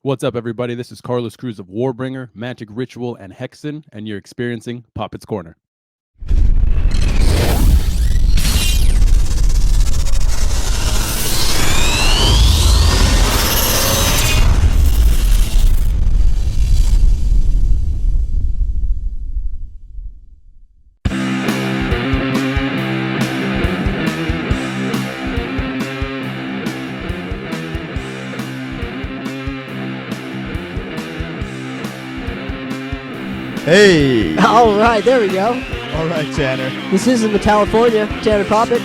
What's up, everybody? This is Carlos Cruz of Warbringer, Magic Ritual, and Hexen, and you're experiencing Poppitt's Corner. Hey! All right, there we go. All right, Tanner. This is in Metalifornia. Tanner Poppitt.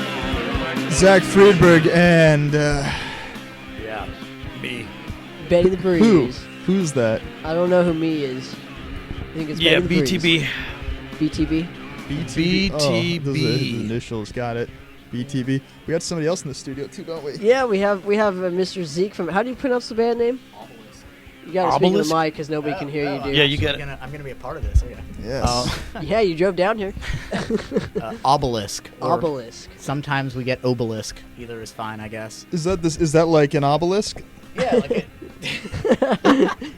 Zach Friedberg and Yeah, me. Betty the Breeze. Who's that? I don't know who me is. I think it's Yeah, Betty the Breeze. BTB. BTB? Oh, those are his BTB. initials. Got it. BTB. We got somebody else in the studio too, don't we? Yeah, we have Mr. Zeke from. How do you pronounce the band name? Obelisk. You gotta speak in Obelisk? the mic because nobody can hear you, dude. Yeah, you got it. I'm gonna be a part of this. Okay. Yes. Yeah, you drove down here. Obelisk. or Obelisk. Sometimes we get obelisk. Either is fine, I guess. Is that like an obelisk? Yeah, like it.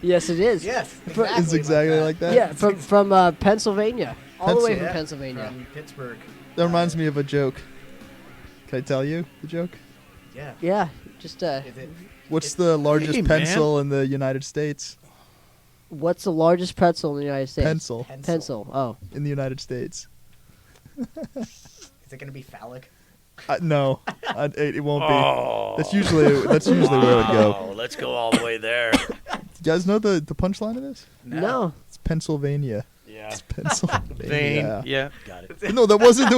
Yes, it is. Yes, It's exactly like that? Yeah, from Pennsylvania. All the way from Yeah, Pennsylvania. From Pittsburgh. That reminds me of a joke. Can I tell you the joke? Yeah. Yeah, just Is it? What's the largest Hey, pencil in the United States? what's the largest pretzel in the United States? Pencil Pencil. Oh. in the United States. Is it gonna be phallic? No, it won't be. Oh. That's usually where it would go. Oh, let's go all the way there. You guys know the punchline of this? No. It's Pennsylvania. Yeah. It's Pennsylvania. Vein. Yeah. Got it. No, that wasn't.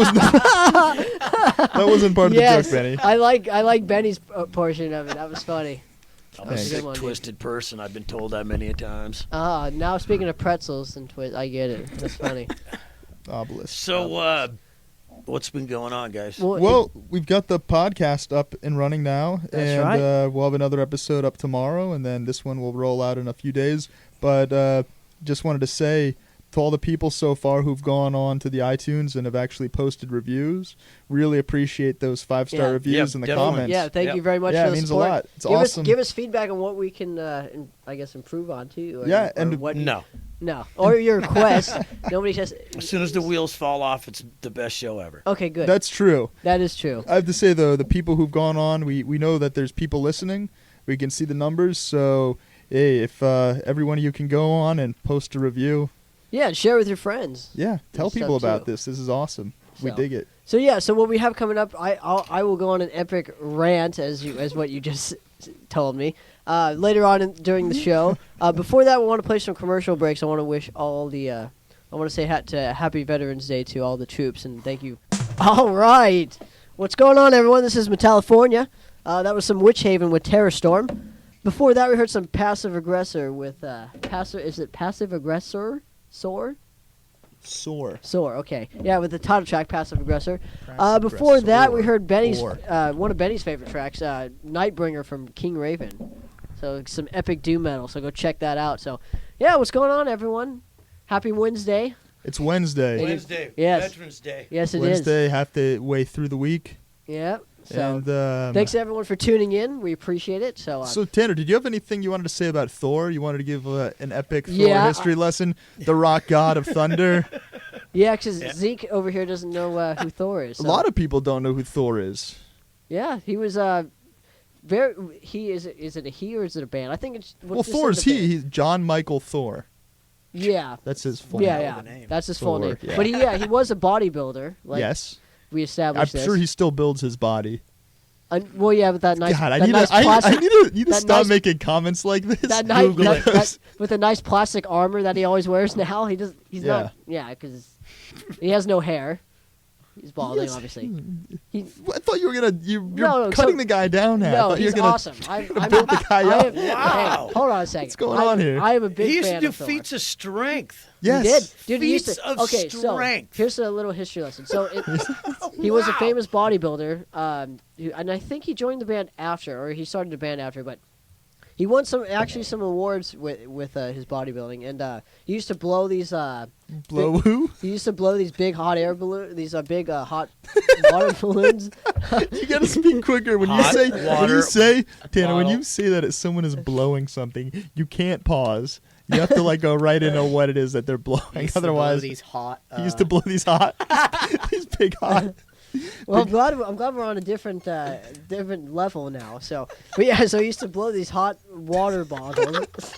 That wasn't part of Yes, the joke, Benny. I like Benny's portion of it. That was funny. I'm Thanks. a sick, Good one, dude. twisted person. I've been told that many a times. Now speaking of pretzels and twist, I get it. That's funny. Obelisk. So, what's been going on, guys? Well, we've got the podcast up and running now, That's and right. we'll have another episode up tomorrow, and then this one will roll out in a few days. But just wanted to say to all the people so far who've gone on to the iTunes and have actually posted reviews, really appreciate those 5-star Yeah. reviews in the Definitely. comments. yeah, thank Yep. you very much Yeah, for it the means a support. lot. It's give awesome. give us feedback on what we can, I guess, improve on too. Or, Yeah, or and what No. no, or your request. Nobody says. As soon as the wheels fall off, it's the best show ever. Okay, good. That's true. That is true. I have to say, though, the people who've gone on, we know that there's people listening. We can see the numbers. So, hey, if every one of you can go on and post a review, Yeah, and share with your friends. yeah, tell And people stuff, about too. this. This is awesome. We So. dig it. So yeah, so what we have coming up, I will go on an epic rant as what you just told me later on during the show. Before that, we want to play some commercial breaks. I want to wish all the I want to say Happy Veterans Day to all the troops and thank you. All right, what's going on, everyone? This is Metalifornia. That was some Witch Haven with Terror Storm. Before that, we heard some Passive Aggressor with Is it Passive Aggressor? Sore. Soar, okay. Yeah, with the title track, Passive Aggressor. Passive Before that, we Aggressor. heard Benny's Or. one of Benny's favorite tracks, Nightbringer from King Raven. So some epic doom metal, so go check that out. So, yeah, what's going on, everyone? Happy Wednesday. It's Wednesday. It is- Wednesday. yes. Veterans Day. Yes, it is. Wednesday, halfway through the week. Yeah. So, And thanks everyone for tuning in. We appreciate it. So, So Tanner, did you have anything you wanted to say about Thor? You wanted to give an epic Thor Yeah, history lesson? The rock god of thunder. yeah, because Zeke over here doesn't know who Thor is. A So. lot of people don't know who Thor is. Yeah, he was he is it a he or is it a band? I think it's Well, Thor's he. He's John Michael Thor. Yeah. That's his full Yeah, name. yeah. the name. That's his full Thor, name. yeah. But he was a bodybuilder. Like Yes. we I'm established this. sure he still builds his body. Well, yeah, with that nice, God, I that need nice to, I plastic, need to that stop nice- making comments like this. that nice, Google that, it. that, with a nice plastic armor that he always wears now. He's Yeah. not, yeah, because he has no hair. He's balding, Yes. obviously. He, I thought you were you're No, cutting so- the guy down now. I no, thought you he's were gonna awesome. I'm build the guy I up. am, Wow. hey, hold on a second. What's going on here? I am a big He used to fan do of Thor. feats of strength. Yes. He did. Dude, he used Feats to, of okay, strength. so here's a little history lesson. So he was a Wow. famous bodybuilder, and I think he joined the band after, or he started the band after, but He won some awards with his bodybuilding, and he used to blow these Blow who? he used to blow these big hot air balloons, these big hot water balloons. You gotta speak quicker when Hot you say water Tanner. When bottle. you say that someone is blowing something, you can't pause. You have to go right into what it is that they're blowing. He used to blow Otherwise, these hot. he used to blow these hot, these big hot. Well, I'm glad we're on a different level now. So, but yeah, so he used to blow these hot water bottles,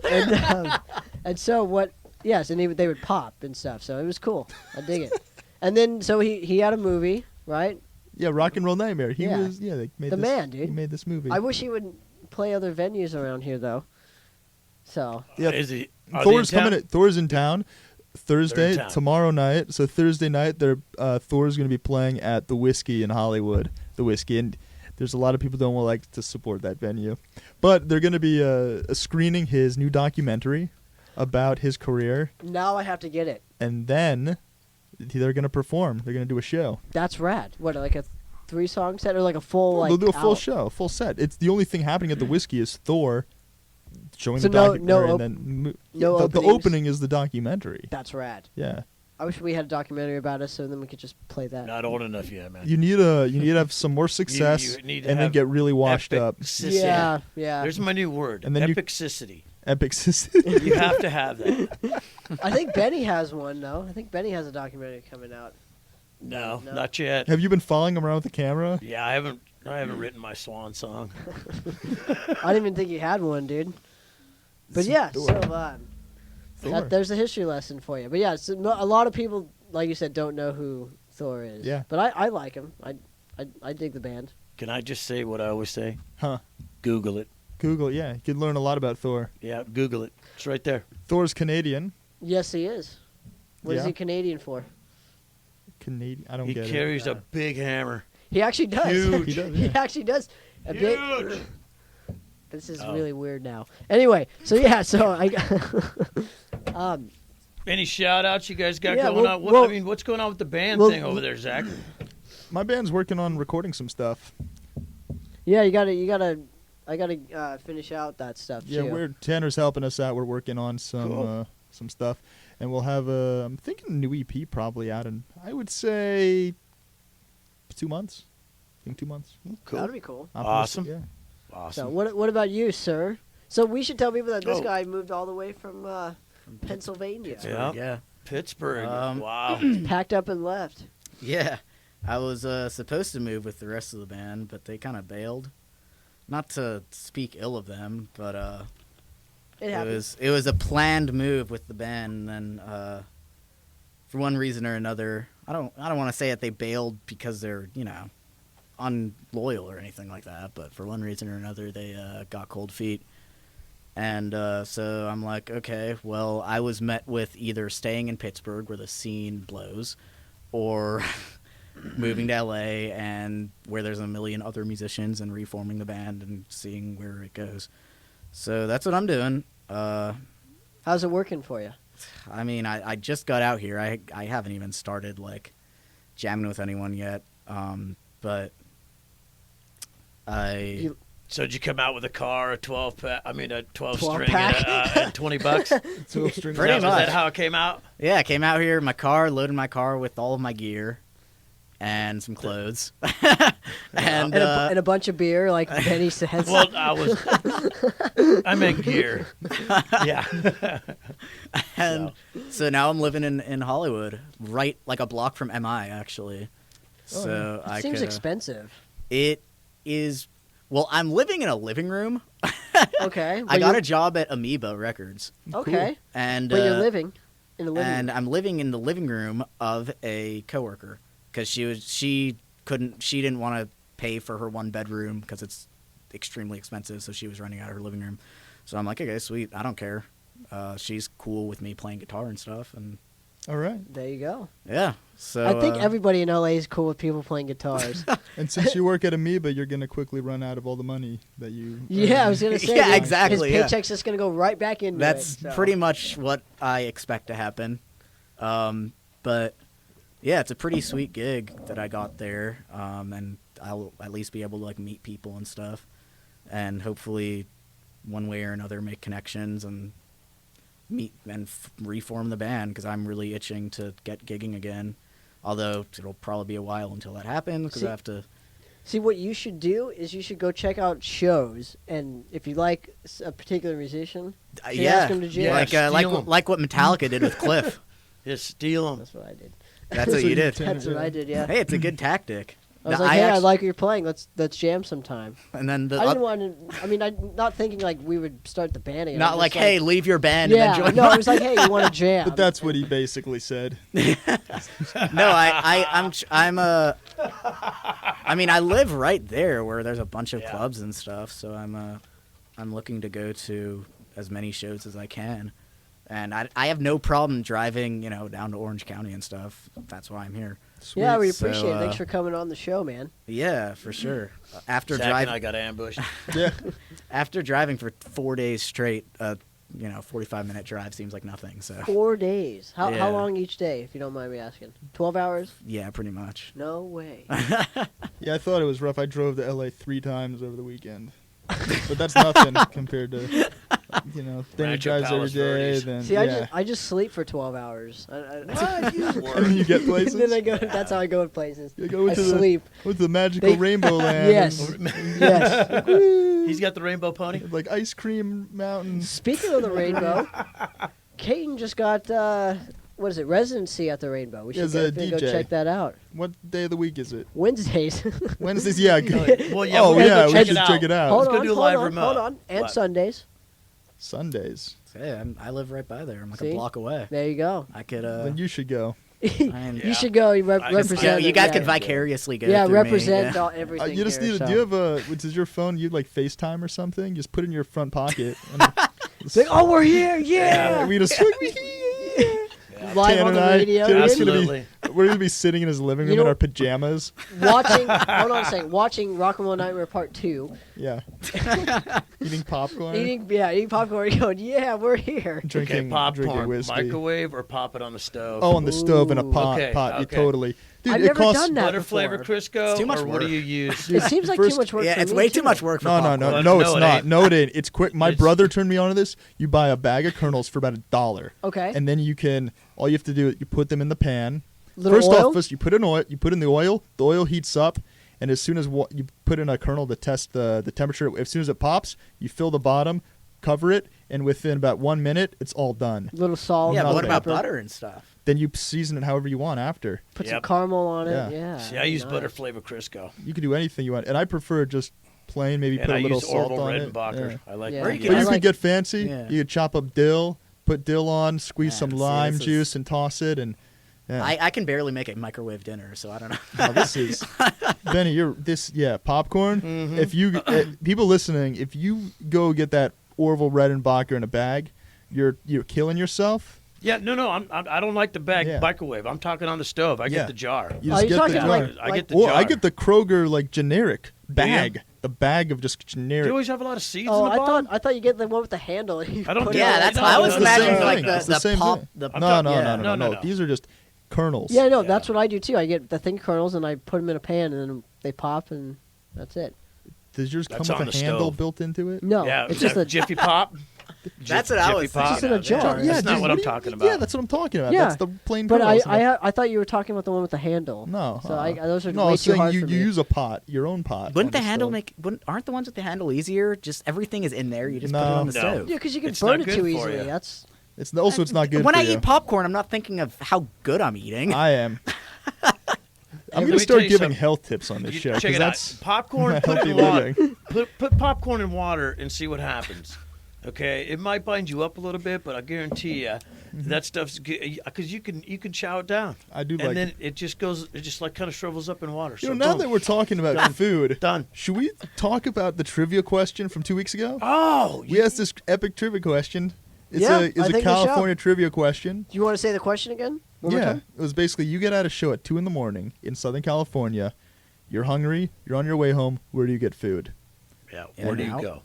and so what? Yes, and they would pop and stuff. So it was cool. I dig it. And then so he had a movie, right? Yeah, Rock and Roll Nightmare. He Yeah. was they made The this, man, dude. He made this movie. I wish he would play other venues around here though. So Yeah. Is he? Thor's coming. Thor's in town Thursday, They're in town. tomorrow night. So Thursday night, Thor's going to be playing at the Whiskey in Hollywood. The Whiskey, and there's a lot of people don't like to support that venue, but they're going to be screening his new documentary about his career, now I have to get it. and then they're going to perform. They're going to do a show. That's rad. What, like a 3-song set or like a full They'll do a full out- show, a full set. It's the only thing happening at the Whiskey is Thor showing So the no- documentary, no and then no the openings? opening is the documentary. That's rad. Yeah. I wish we had a documentary about us so then we could just play that. Not old enough yet, man. You need to have some more success, you need to and then have get really washed up. Epicicity. Yeah, yeah. There's my new word. And then you- Epicicity. Epic. You have to have that. I think Benny has one though. I think Benny has a documentary coming out. No, No. not yet. Have you been following him around with the camera? Yeah, I haven't written my swan song. I didn't even think he had one, dude. But yeah, Thor. so Thor. there's a history lesson for you. But yeah, so a lot of people, like you said, don't know who Thor is. Yeah. But I like him. I dig the band. Can I just say what I always say? Huh. Google it. Google, yeah. You can learn a lot about Thor. Yeah, Google it. It's right there. Thor's Canadian. Yes, he is. What is Yeah. he Canadian for? Canadian. I don't He get it. carries a big hammer. He actually does. Huge. He does, He yeah. actually does. A bit. Huge. This is Oh. really weird now. Anyway, so yeah, so I. Any shout outs you guys got Yeah, going well- on? well- I mean, what's going on with the band well- thing over there, Zach? My band's working on recording some stuff. Yeah, I gotta finish out that stuff Yeah, too. Tanner's helping us out. We're working on Cool. some stuff, and we'll have I'm thinking a new EP probably out in, I would say, 2 months. I think 2 months. Cool. That'd be cool. Optimistic, Awesome. Yeah. Awesome. So what about you, sir? So we should tell people that this Oh. guy moved all the way from Pennsylvania. Yeah. Yeah. Pittsburgh. Um, Wow. Packed up and left. Yeah. I was supposed to move with the rest of the band, but they kind of bailed. Not to speak ill of them, but It happens. it was a planned move with the band, and then for one reason or another, I don't want to say that they bailed because they're unloyal or anything like that, but for one reason or another, they got cold feet. And so I'm like, okay, well, I was met with either staying in Pittsburgh where the scene blows, or moving to LA and where there's a million other musicians and reforming the band and seeing where it goes. So that's what I'm doing. How's it working for you? I mean, I just got out here. I haven't even started jamming with anyone yet. But I So did you come out with a car, a 12 pack? I mean, a 12 12 string pack? and $20? Pretty Pretty Was much. that how it came out? Yeah, I came out here in my car, loaded my car with all of my gear and some clothes. and And a bunch of beer, like Benny says. Well, I meant gear. Yeah. and so now I'm living in Hollywood, right like a block from MI actually. So it I seems could, expensive. It is. Well, I'm living in a living room. Okay. I got a job at Amoeba Records, Okay. and But you're living in a living and room. I'm living in the living room of a coworker because she didn't want to pay for her one bedroom because it's extremely expensive, so she was renting out her living room. So I'm like, okay, sweet, I don't care. She's cool with me playing guitar and stuff, and All right. There you go. yeah. So I think everybody in LA is cool with people playing guitars. And since you work at Amoeba, you're going to quickly run out of all the money that you. Yeah, I was gonna say. Yeah, dude, exactly, yeah. His paycheck's just gonna go right back into that's it. So. pretty much what I expect to happen. But yeah, it's a pretty sweet gig that I got there, and I'll at least be able to meet people and stuff, and hopefully one way or another make connections and meet and reform the band, because I'm really itching to get gigging again. Although it'll probably be a while until that happens, because I have to. See, what you should do is you should go check out shows, and if you like a particular musician, ask him to jam. Like what Metallica did with Cliff. Just steal them. That's what I did. That's what you did. That's what I did. Yeah. Hey, it's a good tactic. I was like, hey, I like what you're playing. Let's jam sometime. And then I didn't want to. I mean, I'm not thinking like we would start the band again. Not like, hey, leave your band yeah, and then join. No, it was like, hey, you want to jam? But that's what he basically said. No, I mean, I live right there where there's a bunch of clubs and stuff, so I'm looking to go to as many shows as I can, and I have no problem driving, down to Orange County and stuff. That's why I'm here. Sweet. Yeah, we appreciate it. Thanks for coming on the show, man. Yeah, for sure. After Zach driving, and I got ambushed. Yeah. after driving for 4 days straight, 45-minute drive seems like nothing. So 4 days. How Yeah. long each day, if you don't mind me asking? 12 hours? yeah, pretty much. No way. Yeah, I thought it was rough. I drove to LA 3 times over the weekend. But that's nothing compared to, Danny Rancho drives every Palos day. Verdes. Then, See, yeah. I just sleep for 12 hours. What? You And were. then you get places. then I go. That's how I go to places. You go I into sleep. the magical They- rainbow land. Yes. Yes. Woo. He's got the rainbow pony. Like ice cream mountains. Speaking of the rainbow, Caden just got what is it? Residency at the Rainbow. We should As a definitely go DJ. check that out. What day of the week is it? Wednesdays. Wednesdays? Yeah. Good. Well, yeah, Oh, we're gonna yeah, go we check should it check it out. hold Let's go on, do hold live on, remote. hold on. And What? Sundays. Sundays. Yeah, I live right by there. I'm like See? a block away. There you go. I could. Then you should go. You should go. You I can- represent. you guys yeah. could vicariously go. Yeah, through me, represent yeah. all, everything. You just here, need to. so. Do you have a? Does your phone? You like FaceTime or something? Just put it in your front pocket. And It's like, oh, we're here. Yeah. we just. Live Tanner on the and I- radio. Tanner's yeah. gonna be- Absolutely. We're gonna be sitting in his living room You in know- our pajamas. Watching. Hold on a second. Watching Rock and Roll Nightmare Part 2. Yeah. Eating popcorn. Eating popcorn. Going, yeah, we're here. Drinking, Okay, popcorn, drinking whiskey. microwave, or pop it on the stove. Oh, on the stove in a Ooh. pot. Okay, pot. okay. Totally. Dude, I've it never costs. done that butter flavor before. Crisco, It's too much or what do work. you use? It seems like First- too much work. Yeah, for it's me, way too too. much work for No, popcorn. no, No, it's it not. ain't. No, it ain't. It's quick. My It's- brother turned me on to this. You buy a bag of kernels for about $1. Okay. And then you can. All you have to do is you put them in the pan. Little First oil? off, first you put in oil. You put in the oil. The oil heats up, and as soon as you put in a kernel to test the temperature, as soon as it pops, you fill the bottom, cover it, and within about 1 minute, it's all done. Little salt. Yeah, but what Nothing. about pepper. butter and stuff? Then you season it however you want after. Put some Yep. caramel on it. Yeah. Yeah. See, I use nice. butter flavor Crisco. You can do anything you want, and I prefer just plain. Maybe And put I a little use salt Orville on it. Redenbacher. Yeah. I like Yeah. that. Or you But can- you I could like- get fancy. Yeah. You could chop up dill, put dill on, squeeze some Yeah, see, lime this is- juice, and toss it. And yeah. I can barely make a microwave dinner, so I don't know. Oh, this is Benny. Popcorn. Mm-hmm. If you people listening, if you go get that Orville Redenbacher in a bag, you're killing yourself. Yeah, no, I don't like the bag Yeah. microwave. I'm talking on the stove. I Yeah. get the jar. You Oh, just you're get talking the jar. like- I get the Well, jar. I get the Kroger like generic Do you? bag. The bag of just Do generic. you always have a lot of seeds Oh, in the bottom? I thought you get the one with the handle. And you I don't put do it Yeah, on that's the how I top. was It's the same imagining thing. like It's the the same pop. thing. The I'm No, talking- no, yeah. no, no, No. no. These are just kernels. Yeah, no, Yeah. that's what I do too. I get the thin kernels and I put them in a pan and then they pop and that's it. Does yours That's come on with a the handle stove. built into it? No, Yeah, it's is just that a Jiffy Pop. That's what I was Jiffy Pop. It's just in a jar. That's Yeah, not dude, what I'm do you- talking about. Yeah, that's what I'm talking about. Yeah. That's the plain But kernels. I thought you were talking about the one with the handle. No. So those are no, I way was too saying hard you for me. use a pot, your own pot. Wouldn't on the handle stove. aren't the ones with the handle easier? Just everything is in there. You just put it No. on the No. stove. Yeah, because you can It's burn not it good too for easily. you. That's It's not good When for I you. eat popcorn, I'm not thinking of how good I'm eating. I am. I'm Let gonna me start tell you giving something. health tips on this You- show check because it out. that's Popcorn. Put it healthy in water. living. Put popcorn in water and see what happens. Okay, it might bind you up a little bit, but I guarantee you that stuff's because you can chow it down. I do and like. then it just goes. It just like kind of shrivels up in water. You So know, now boom. that we're talking about Done. food, Done. should we talk about the trivia question from 2 weeks ago? Oh, We asked this epic trivia question. It's Yeah, I a think we California trivia question. Do you want to say the question again? One more Yeah, time? it was basically you get out of show at 2 a.m. in Southern California. You're hungry. You're on your way home. Where do you get food? yeah. In Where do and you out. go?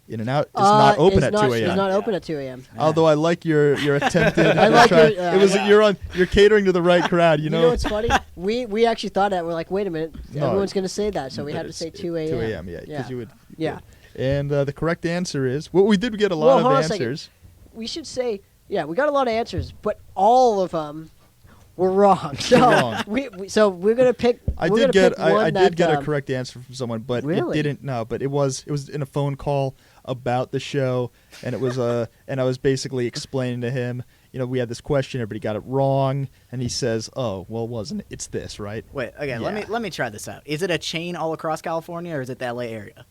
In and Out. It's not open it's at not, 2 It's a.m. not open at 2 a.m. Although I like your attempted. I like try- your- it was yeah. you're catering to the right crowd. You You know. know what's funny? we actually thought that. We're like, wait a minute. No, Everyone's going to say that, so we but had to it's say 2 a.m. 2 a.m. Yeah, because you would. Yeah. And the correct answer is, well, we did get a Well, lot hold on of a second. answers. We should say, yeah, we got a lot of answers, but all of them were wrong. So wrong. so we're gonna pick. I we're did gonna get pick one I did get that, a correct answer from someone, but Really? it didn't. No, but it was in a phone call about the show, and it was and I was basically explaining to him, we had this question, everybody got it wrong, and he says, "Oh, well, wasn't it? It's this, right?" Wait, okay, Yeah. let me try this out. Is it a chain all across California, or is it the LA area?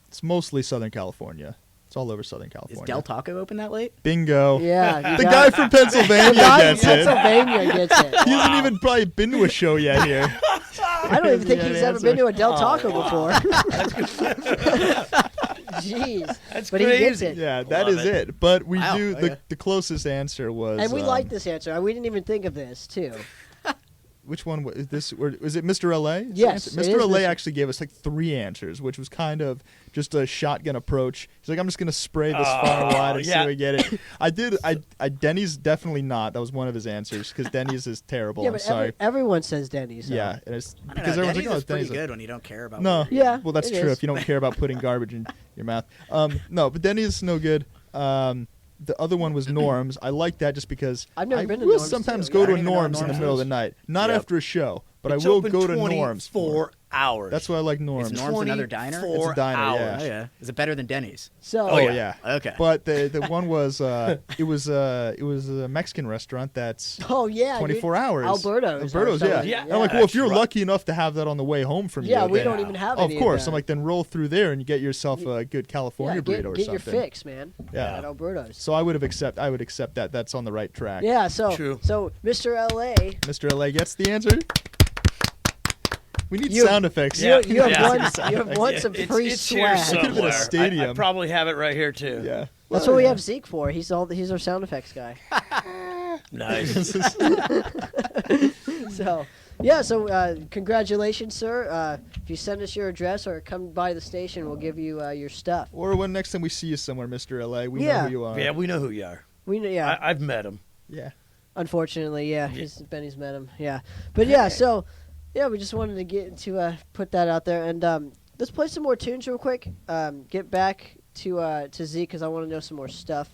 It's mostly Southern California. It's all over Southern Is California. Del Taco open that late? Bingo. Yeah, The guy from Pennsylvania the guy in gets it. Pennsylvania gets it. He hasn't even probably been to a show yet here. I don't even think Yeah, he's the ever been to a Del Oh, Taco wow. before. Jeez, That's but he gets crazy. it. Yeah, that Love is it. it. But we Wow, do okay. the closest answer was. And we like this answer. We didn't even think of this too. Which one was this? Or was it Mr. LA? Yes, it Mr. is LA Mr. actually gave us like 3 answers, which was kind of just a shotgun approach. He's like, I'm just gonna spray this far and wide and see yeah. if we get it. I Denny's definitely not. That was one of his answers because Denny's is terrible. Yeah, I'm but sorry. everyone says Denny's. So. Yeah, and it's I don't because know. everyone's Denny's like, oh, is pretty Denny's. good when you don't care about. No. what you're Yeah. Well, that's it true is. if you don't care about putting garbage in your mouth. No, but Denny's is no good. The other one was Norm's. I like that just because I've never I been to will Norm's, sometimes too. go Yeah, I to don't a even know what Norm's in the Norm's middle of the is. night. Not Yep. after a show, but It's I will open go to Norm's. 24 hours. That's why I like Norm's. Is Norm's another diner? It's a 24 diner, yeah. Oh yeah. Is it better than Denny's? So Oh yeah. yeah. Okay. But the one was it was a Mexican restaurant that's oh yeah, 24 hours. Alberto's. Alberto's, or yeah. something. Yeah. And I'm like, well, if you're That's right. lucky enough to have that on the way home from Yeah, you, we then, don't even have of any course. that. I'm like, then roll through there and you get yourself a good California yeah, burrito or get something. your fix, man. Yeah. At Alberto's. So I would accept that. That's on the right track. Yeah, so True. so Mr. LA, Mr. LA gets the answer. We need You- sound effects. you, Yeah. you have Yeah. won. You have won some free It's here swag. It could've been a somewhere. stadium. I probably have it right here too. Yeah. That's what we have Zeke for. He's our sound effects guy. Nice. So yeah, so congratulations, sir. If you send us your address or come by the station, we'll give you your stuff. Or when next time we see you somewhere, Mr. LA, we know Yeah. who you are. Yeah, we know who you are. We know, yeah. I've met him. Yeah. Unfortunately, yeah, Benny's met him. Yeah, but yeah, so yeah, we just wanted to get to put that out there, and let's play some more tunes real quick. Get back to Zeke because I want to know some more stuff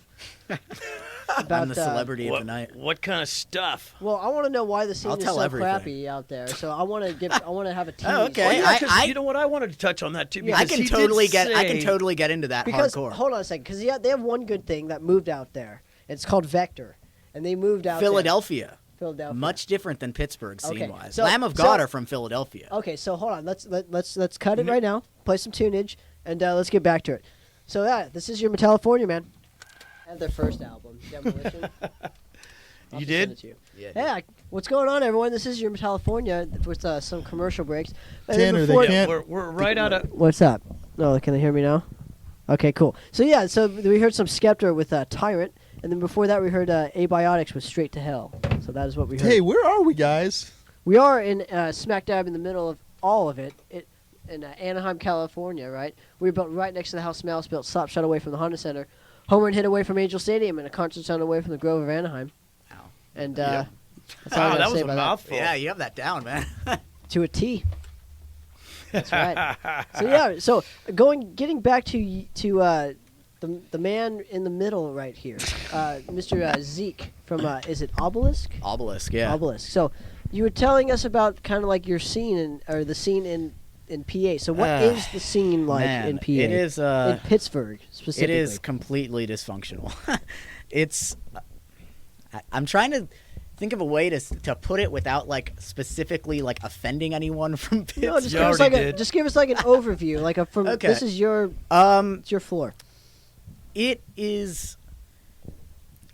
about I'm the celebrity of the night. What kind of stuff? Well, I want to know why the scene I'll is tell so everything. crappy out there. So I want to have a tease. Oh, okay. Well, yeah, 'cause I- you know what? I wanted to touch on that too. Yeah. I because can he did totally get. I say- can totally get into that Because hardcore. hold on a second, because they have one good thing that moved out there. It's called Vector, and they moved out Philadelphia. there. Philadelphia. Much different than Pittsburgh Okay, scene wise. so- Lamb of so- God are from Philadelphia. Okay, so hold on. Let's cut it right now. Play some tunage, and let's get back to it. So yeah, this is your Metalifornia, man. And their first album, Demolition. I'll You just did? send it to you. Yeah. Yeah, what's going on, everyone? This is your Metalifornia with some commercial breaks. And then Tanner, they before- can't- We're right out of. What's up? Oh, can they hear me now? Okay, cool. So yeah, so we heard some Skepta with Tyrant, and then before that we heard Abiotics with Straight to Hell. So that is what we heard. Hey, where are we, guys? We are in smack dab in the middle of all of it, in Anaheim, California, right? We're built right next to the House of Mouse, built slap shot away from the Honda Center, home run hit away from Angel Stadium, and a concert sound away from the Grove of Anaheim. Wow. And Yeah. that's all I Wow, gotta that say was a about mouthful. Yeah, you have that down, man. that. To a T. That's right. So yeah, so getting back to the man in the middle right here, Mr. Zeke from is it Obelisk? Obelisk, yeah. Obelisk. So you were telling us about kind of like your scene or the scene in PA. So what is the scene like Man, in PA? It is. in Pittsburgh It specifically. is completely dysfunctional. It's. I'm trying to think of a way to put it without like specifically like offending anyone from Pittsburgh. No, just You give us already like did. just give us like an overview, like from Okay. this is your it's your floor. It is.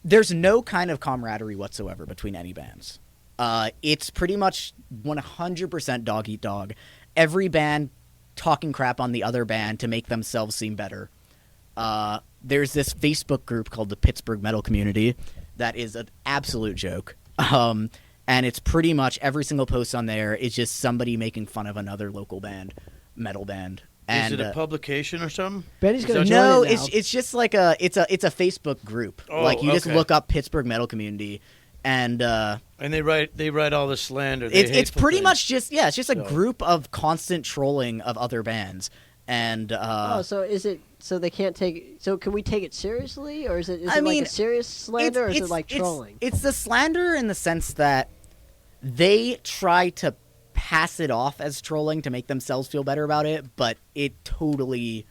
There's no kind of camaraderie whatsoever between any bands. It's pretty much 100% dog eat dog. Every band talking crap on the other band to make themselves seem better. There's this Facebook group called the Pittsburgh Metal Community that is an absolute joke. And it's pretty much every single post on there is just somebody making fun of another local band, metal band. And, Is it a publication or something? Benny's Is gonna that- join no, it now. it's just like it's a Facebook group. Oh, like you just okay. look up Pittsburgh Metal Community, and And they write all the slander. it's hateful pretty things. much just it's just a So- group of constant trolling of other bands. And so is it? So they can't take. So can we take it seriously, or is it? I mean, like a serious slander, or is it like trolling? It's the slander in the sense that they try to pass it off as trolling to make themselves feel better about it, but it totally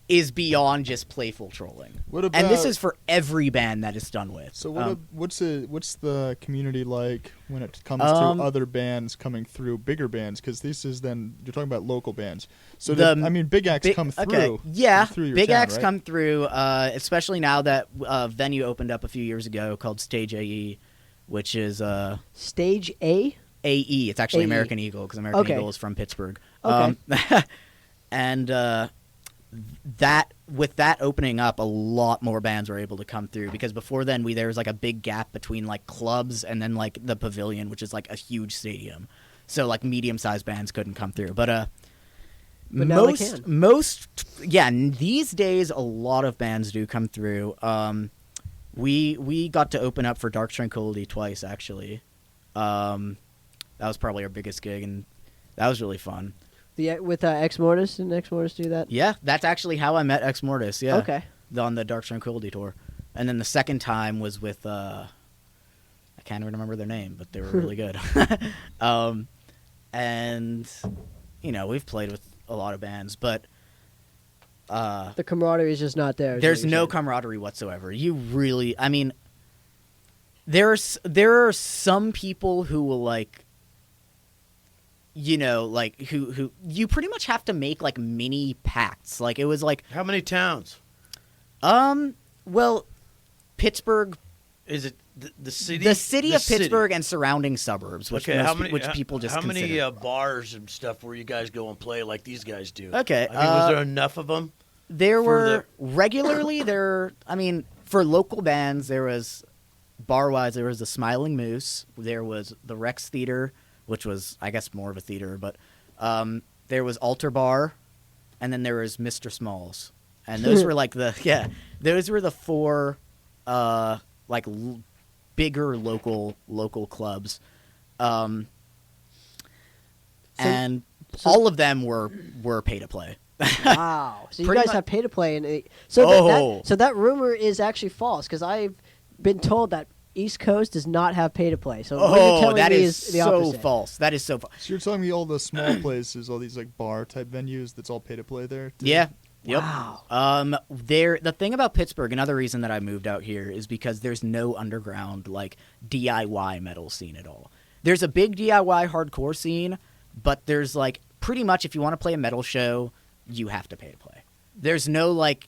is beyond just playful trolling. What about, and this is for every band that it's done with. So what's the community like when it comes to other bands coming through, bigger bands? Because this is then you're talking about local bands. So big acts come through. Okay. Yeah, through your big town, acts right? come through, especially now that venue opened up a few years ago called Stage AE, which is Stage A. AE. It's actually AE. American Eagle because American Eagle is from Pittsburgh. Okay. And that with that opening up, a lot more bands were able to come through because before then there was like a big gap between like clubs and then like the Pavilion, which is like a huge stadium. So like medium-sized bands couldn't come through. But now they can. These days a lot of bands do come through. We got to open up for Dark Tranquility twice actually. That was probably our biggest gig, and that was really fun. With Ex Mortis, didn't Ex Mortis do that? Yeah, that's actually how I met Ex Mortis. Yeah, okay. On the Dark Tranquility tour, and then the second time was with I can't even remember their name, but they were really good. And we've played with a lot of bands, but the camaraderie is just not there. There's no camaraderie whatsoever. You really, I mean, there are some people who will like. Who you pretty much have to make like mini pacts. Like it was like How many towns? Well, Pittsburgh. Is it the city? The city of Pittsburgh and surrounding suburbs, which people just how consider. many bars and stuff where you guys go and play like these guys do? Okay, I mean, was there enough of them? There were regularly there. I mean, for local bands, there was bar-wise. There was the Smiling Moose. There was the Rex Theater, which was, I guess, more of a theater, but there was Altar Bar, and then there was Mr. Smalls, and those were like those were the four bigger local clubs, and all of them were pay to play. Wow! So you Pretty guys much- have pay to play, and so that rumor is actually false because I've been told that East Coast does not have pay to play. So what you're telling that me is the so opposite. false. That is so false. So you're telling me all the small places, all these like bar type venues, that's all pay to play there? Too? Yeah. Yep. Wow. The thing about Pittsburgh, another reason that I moved out here is because there's no underground like DIY metal scene at all. There's a big DIY hardcore scene, but there's like pretty much if you want to play a metal show, you have to pay to play. There's no like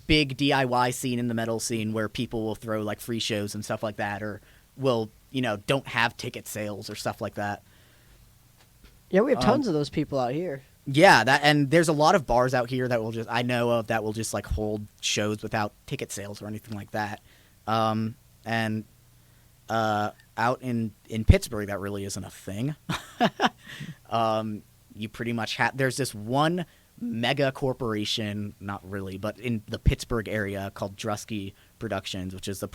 big DIY scene in the metal scene where people will throw like free shows and stuff like that, or will don't have ticket sales or stuff like that. Yeah, we have tons of those people out here. Yeah, and there's a lot of bars out here that will just like hold shows without ticket sales or anything like that. And out in Pittsburgh, that really isn't a thing. You pretty much there's this one mega corporation, not really, but in the Pittsburgh area called Drusky Productions, which is the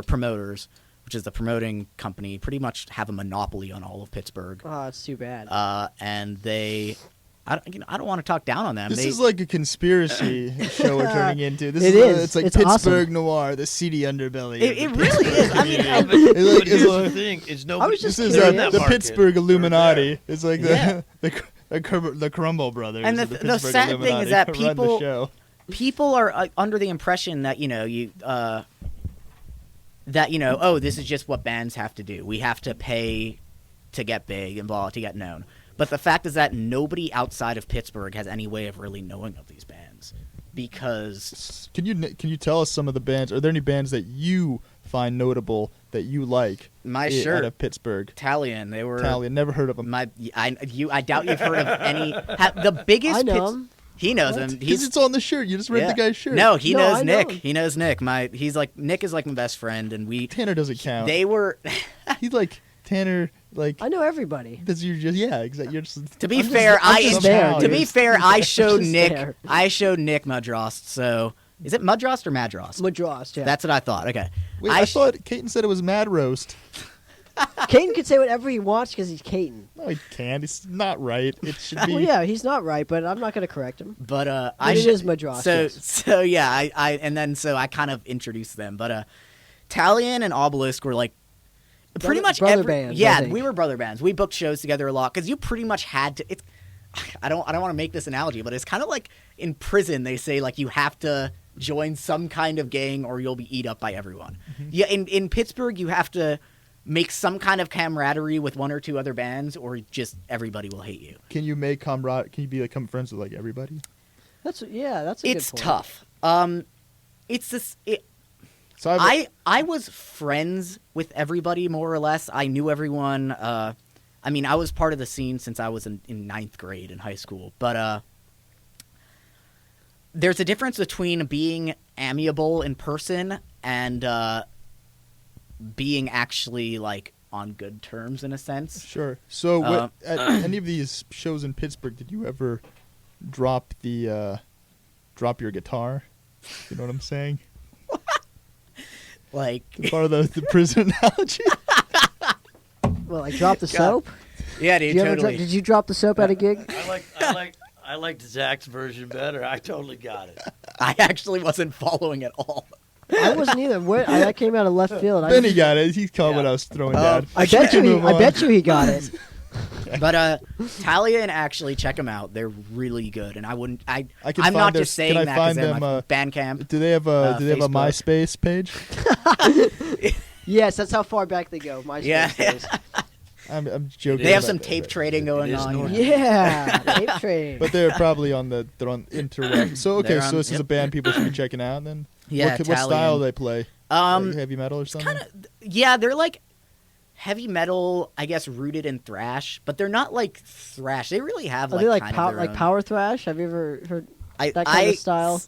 promoters, which is the promoting company, pretty much have a monopoly on all of Pittsburgh. Oh, it's too bad. And I don't want to talk down on them. This is like a conspiracy show we're turning into. It's like It's Pittsburgh awesome. Noir, the seedy underbelly. It really is. I mean, But here's the thing: is nobody. was just This is curious. that the market. Pittsburgh Illuminati. They're It's like Yeah. the Crumble Brothers. And of the Pittsburgh sad thing is Illuminati that run the show. people are under the impression that this is just what bands have to do. We have to pay to get big and blah, to get known. But the fact is that nobody outside of Pittsburgh has any way of really knowing of these bands, because Can you tell us some of the bands? Are there any bands that you find notable that you like? My out shirt, of Pittsburgh. Italian, they were Italian, never heard of them. I doubt you've heard of any. The biggest. I know him. He knows him. Because it's on the shirt. You just read the guy's shirt. No, he No, knows I know Nick. him. He knows Nick. Nick is like my best friend, and Tanner doesn't count. they were. He's like Tanner. Like I know everybody. that's you just exactly. You're just To be fair, I showed just Nick. there. I showed Nick Mudrost. So is it Mudrost or Madrost? Madrost, yeah. That's what I thought. Okay. Wait, I thought Caton said it was Mad Roast. Caden can say whatever he wants because he's Caden. No, he can't. It's not right. It should be. Well, yeah, he's not right, but I'm not going to correct him. But But it is Madras. So yeah, I kind of introduced them. But Talion and Obelisk were like pretty much brother bands, I Yeah, think. we were brother bands. We booked shows together a lot because you pretty much had to. It's I don't want to make this analogy, but it's kind of like in prison. They say like you have to join some kind of gang or you'll be eat up by everyone. Yeah, in Pittsburgh you have to make some kind of camaraderie with one or two other bands, or just everybody will hate you. Can you make Can you be like friends with like everybody? That's a good It's point. tough. It's this. So I was friends with everybody more or less. I knew everyone. I mean, I was part of the scene since I was in ninth grade in high school. But there's a difference between being amiable in person and being actually like on good terms in a sense. Sure. So at any of these shows in Pittsburgh, did you ever drop your guitar? You know what I'm saying? Like, Part of the prison analogy. Well, like drop the soap. yeah, dude, totally. Did you drop the soap at a gig? I liked Zach's version better. I totally got it. I actually wasn't following at all. I wasn't either. That came out of left field. Then he got it. He caught what I was throwing down. I bet you he got it. But Talia and actually check them out. They're really good, and I wouldn't. I can I'm find not their- just saying can I that because find they're them, my Bandcamp. Do they have a Facebook. MySpace page? Yes, that's how far back they go. MySpace Yeah. days. I'm joking. They have about some that, tape but- trading going is on. normal. Yeah, tape train. But they're probably on interweb. So okay, They're so on- this is a yep. band people should be checking out. Then Yeah, what style Italian. do they play? Like heavy metal or something? Yeah, they're like heavy metal, I guess, rooted in thrash, but they're not like thrash. They really have Are like they like kind power of their own- power thrash? Have you ever heard that kind of style?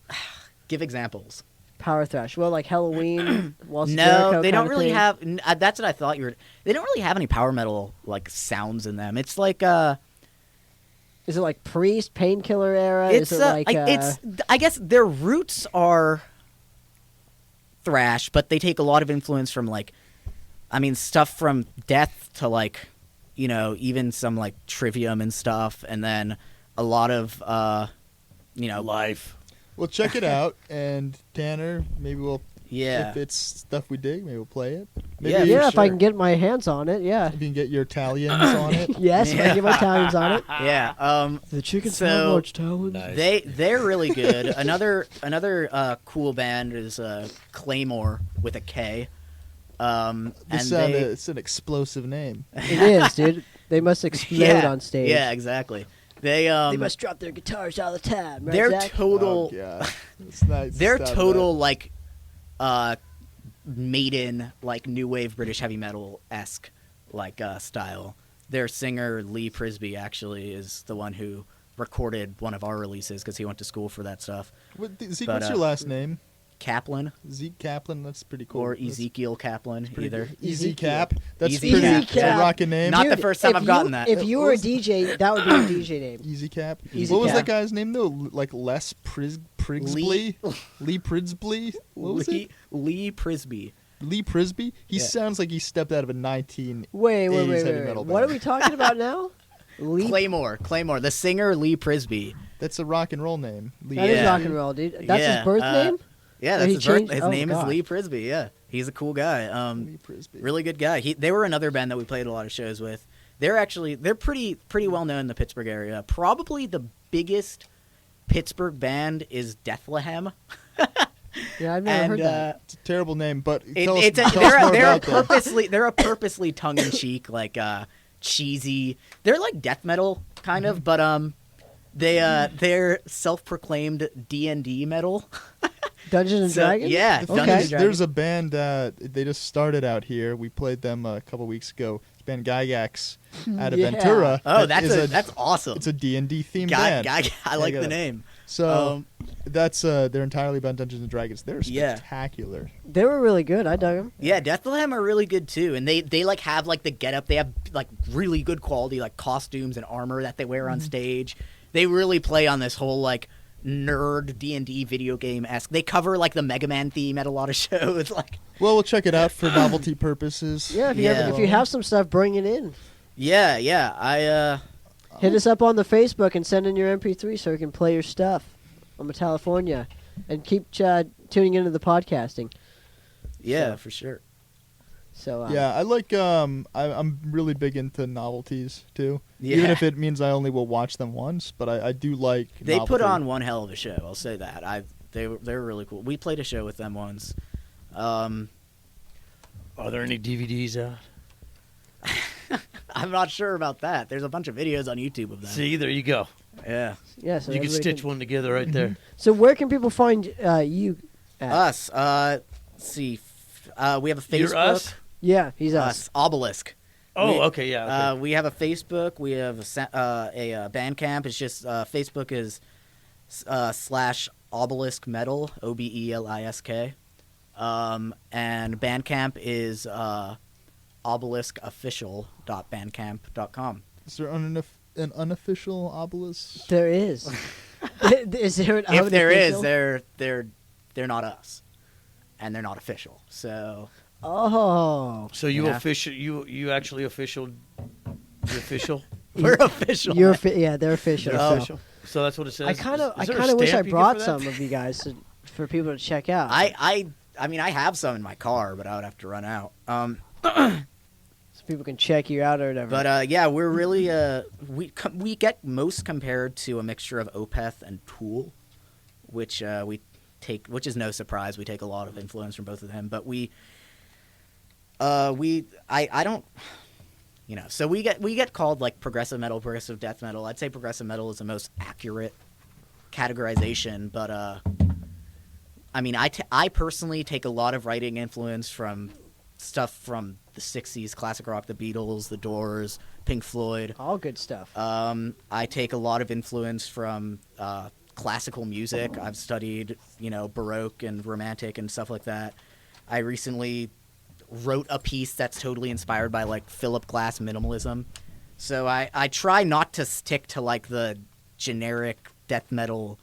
Give examples. Power thrash? Well, like Halloween. Walls of No, Jericho they kind don't of really thing? have. That's what I thought you were. They don't really have any power metal like sounds in them. It's like Is it like Priest, Painkiller era? it's Is it like it's. I guess their roots are thrash, but they take a lot of influence from like, I mean, stuff from Death to like, even some like Trivium and stuff, and then a lot of Life. Well, check it out, and Tanner, maybe we'll. yeah. If it's stuff we dig, maybe we'll play it. Yeah, Maybe yeah, if I sure. can get my hands on it, yeah. If you can get your Italians on it. Yes, if I can get my talons on it. Yeah. The chicken So- sandwich talons. Nice. They're really good. Another cool band is Claymore with a K. And It's an explosive name. It is, dude. They must explode on stage. Yeah, exactly. They They must drop their guitars all the time, right, they're Zach? total. Oh, God. It's nice. They're Stop total like Maiden, like new wave British heavy metal esque like style. Their singer Lee Prisby actually is the one who recorded one of our releases because he went to school for that stuff. Zeke, But, what's your last name? Kaplan Zeke Kaplan. That's pretty cool. or That's Ezekiel Kaplan, pretty either. good. Easy Cap. That's Easy pretty Cap. a rockin' name. Not the Dude, first time if I've gotten you- that. If you were a DJ, that would be your DJ name. Easy Cap. Easy What was Cap. that guy's name though? Like Les Prigsby? Lee Prisby? What was it? Lee Prisby. Lee Prisby? He Yeah. sounds like he stepped out of a 19. Wait, 80s heavy metal What are band. we talking about now? Lee. Claymore. The singer Lee Prisby. That's a rock and roll name. Lee That is Yeah. rock and roll, dude. That's Yeah, his birth name? Yeah, Or that's he his birth. changed- His oh, name is God. Lee Prisby. Yeah, he's a cool guy. Lee Prisby. Really good guy. They were another band that we played a lot of shows with. They're pretty well known in the Pittsburgh area. Probably the biggest Pittsburgh band is Deathlehem. Yeah, I've never heard that. It's a terrible name, but It- tell us, it's a- tell us they're more they're a about them. they're a purposely tongue in cheek like cheesy. They're like death metal kind of, but they're self-proclaimed D&D metal. Dungeons and So, Dragons? yeah, The Dungeons thing and is, Dragons. there's a band they just started out here. We played them a couple weeks ago. It's band Gygax out of Yeah. Ventura. Oh, That is that's awesome. it's a D&D themed Guy, band. I like Yeah. the name. So that's they're entirely about Dungeons and Dragons. They're Yeah. spectacular. They were really good. I dug them. Yeah, Deathlehem are really good too, and they like have like the getup. They have like really good quality like costumes and armor that they wear on stage. They really play on this whole like nerd D&D video game esque. They cover like the Mega Man theme at a lot of shows. Like, Well, we'll check it out for novelty purposes. Yeah, if you, Yeah. if you have some stuff, bring it in. yeah. I Hit us up on the Facebook and send in your MP3 so we can play your stuff on Metalifornia. And keep tuning into the podcasting. yeah, So- for sure. So Yeah, I like. I'm really big into novelties too. Yeah. Even if it means I only will watch them once, but I do like. They put novelty. on one hell of a show. I'll say that. They were really cool. We played a show with them once. Are there any DVDs out? I'm not sure about that. There's a bunch of videos on YouTube of them. See, there you go. Yeah. yeah, so You can everybody stitch one together right there. So where can people find you at? Us. Let's see. We have a Facebook. You're us? Yeah, he's us. Obelisk. Oh, We- okay, yeah. Okay. We have a Facebook. We have a Bandcamp. It's just Facebook is / Obelisk Metal, OBELISK. And Bandcamp is obeliskofficial.bandcamp.com. Is there an unofficial obelisk? There is. Is there an If there is, unofficial? they're not us, and they're not official. So Oh. So you Yeah. official? You actually official? The official? we're official. You're yeah, they're official. They're so- official. So that's what it says. I kind of Is there a wish I stamp you get brought for that? some of you guys for people to check out. I mean, I have some in my car, but I would have to run out. So people can check you out or whatever. But yeah, we're really we get most compared to a mixture of Opeth and Tool, which which is no surprise. We take a lot of influence from both of them, but I don't, so we get called like progressive metal, progressive death metal. I'd say progressive metal is the most accurate categorization, but I mean, I personally take a lot of writing influence from stuff from the 60s, classic rock, the Beatles, the Doors, Pink Floyd. all good stuff. I take a lot of influence from classical music. I've studied, Baroque and Romantic and stuff like that. I recently wrote a piece that's totally inspired by like Philip Glass minimalism. So I try not to stick to like the generic death metal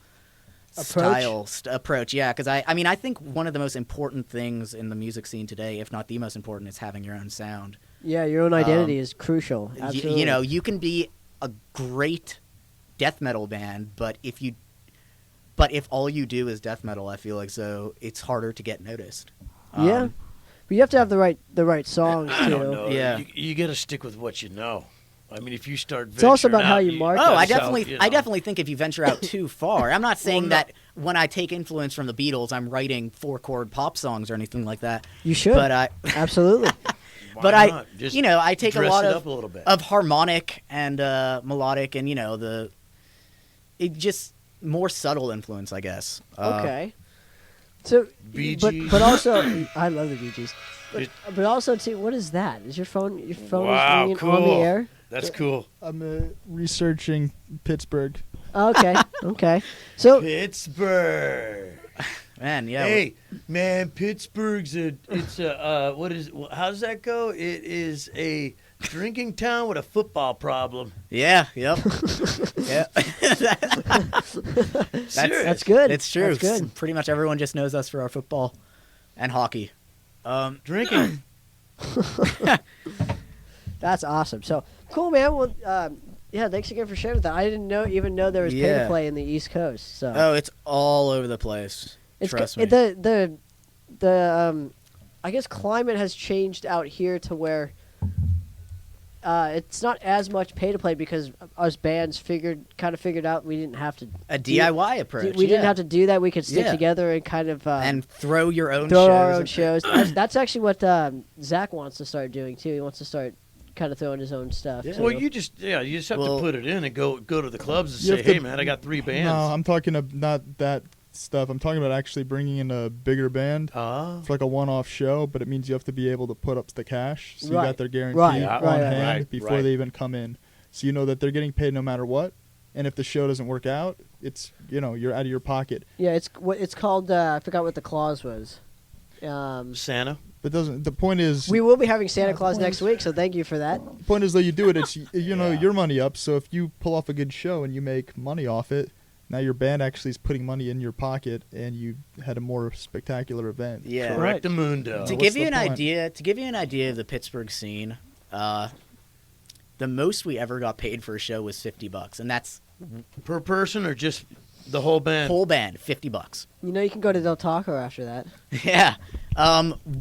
approach. Yeah, because I think one of the most important things in the music scene today, if not the most important, is having your own sound. Yeah, your own identity is crucial. Absolutely. You can be a great death metal band, but if all you do is death metal, I feel like so it's harder to get noticed. Yeah. But you have to have the right songs I too. don't know. Yeah. You got to stick with what you know. I mean, if you start, It's also venturing about how out, you market. Oh, I yourself, definitely think if you venture out too far, I'm not saying no. that when I take influence from the Beatles, I'm writing 4-chord pop songs or anything like that. You should. But Absolutely. Why but not? Just I take a dress lot it up a little bit. of harmonic and melodic and it just more subtle influence, I guess. Okay. So, Bee but Gees. also, I love the Bee Gees. It- But also, too, what is that? Is your phone Wow, is ringing cool. on the air? That's cool. I'm researching Pittsburgh. Oh, okay, okay. So, Pittsburgh. Man, yeah. Hey, man, Pittsburgh's how's that go? It is a drinking town with a football problem. Yeah, yep. Yeah. Serious. that's good. It's true. That's good. Pretty much everyone just knows us for our football and hockey. Drinking. That's awesome. So, cool, man. Well, yeah, thanks again for sharing that. I didn't even know there was pay to Yeah. play in the East Coast. So, Oh, it's all over the place. it's Trust go- me. the I guess climate has changed out here to where it's not as much pay to play because us bands figured out we didn't have to A DIY approach. we didn't yeah. have to do that. We could stick Yeah. together and kind of and throw your own throw shows. our own shows. That's actually what Zach wants to start doing too. He wants to start kind of throwing his own stuff. Yeah. too. Well, you just have Well- to put it in and go to the clubs and You say, have to- hey, man, I got 3 bands. No, I'm talking about not that stuff. I'm talking about actually bringing in a bigger band Ah. for like a one-off show, but it means you have to be able to put up the cash, so you Right. got their guarantee Right, on right, hand right, before right. they even come in. So you know that they're getting paid no matter what, and if the show doesn't work out, it's you're out of your pocket. yeah, it's called. I forgot what the clause was. Santa. But the point is We will be having Santa Yeah, Claus the point next week, so thank you for that. the point is though you do it, it's Yeah. your money up. So if you pull off a good show and you make money off it, Now your band actually is putting money in your pocket, and you had a more spectacular event. Yeah. Correct the mundo. To what's give you the an point? idea of the Pittsburgh scene, the most we ever got paid for a show was $50, and that's Per person or just the whole band? whole band, $50. You know, you can go to Del Taco after that. Yeah.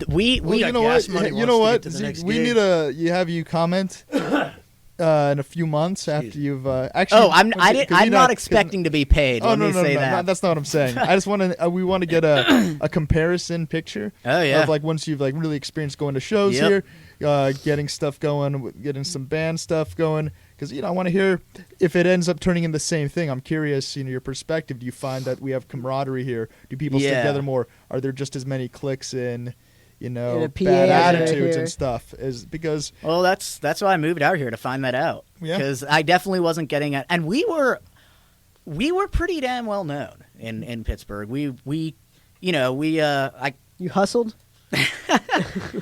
We We got you know gas what? money You wants know to what? get to the Zeke, next we gig. need have you comment in a few months after you've actually. Oh, I'm 'cause not not expecting to be paid. Oh Let no, me no, say no, that. no, that's not what I'm saying. I just want to. We want to get a comparison picture. Oh, yeah. Of like once you've like really experienced going to shows Yep. here, getting stuff going, getting some band stuff going. Because I want to hear if it ends up turning into the same thing. I'm curious, your perspective. Do you find that we have camaraderie here? Do people stick Yeah. together more? Are there just as many cliques in, In a PA bad area attitudes here. and stuff? Is because Well, that's why I moved out here to find that out. Yeah. Because I definitely wasn't getting it, and we were pretty damn well known in Pittsburgh. I You hustled?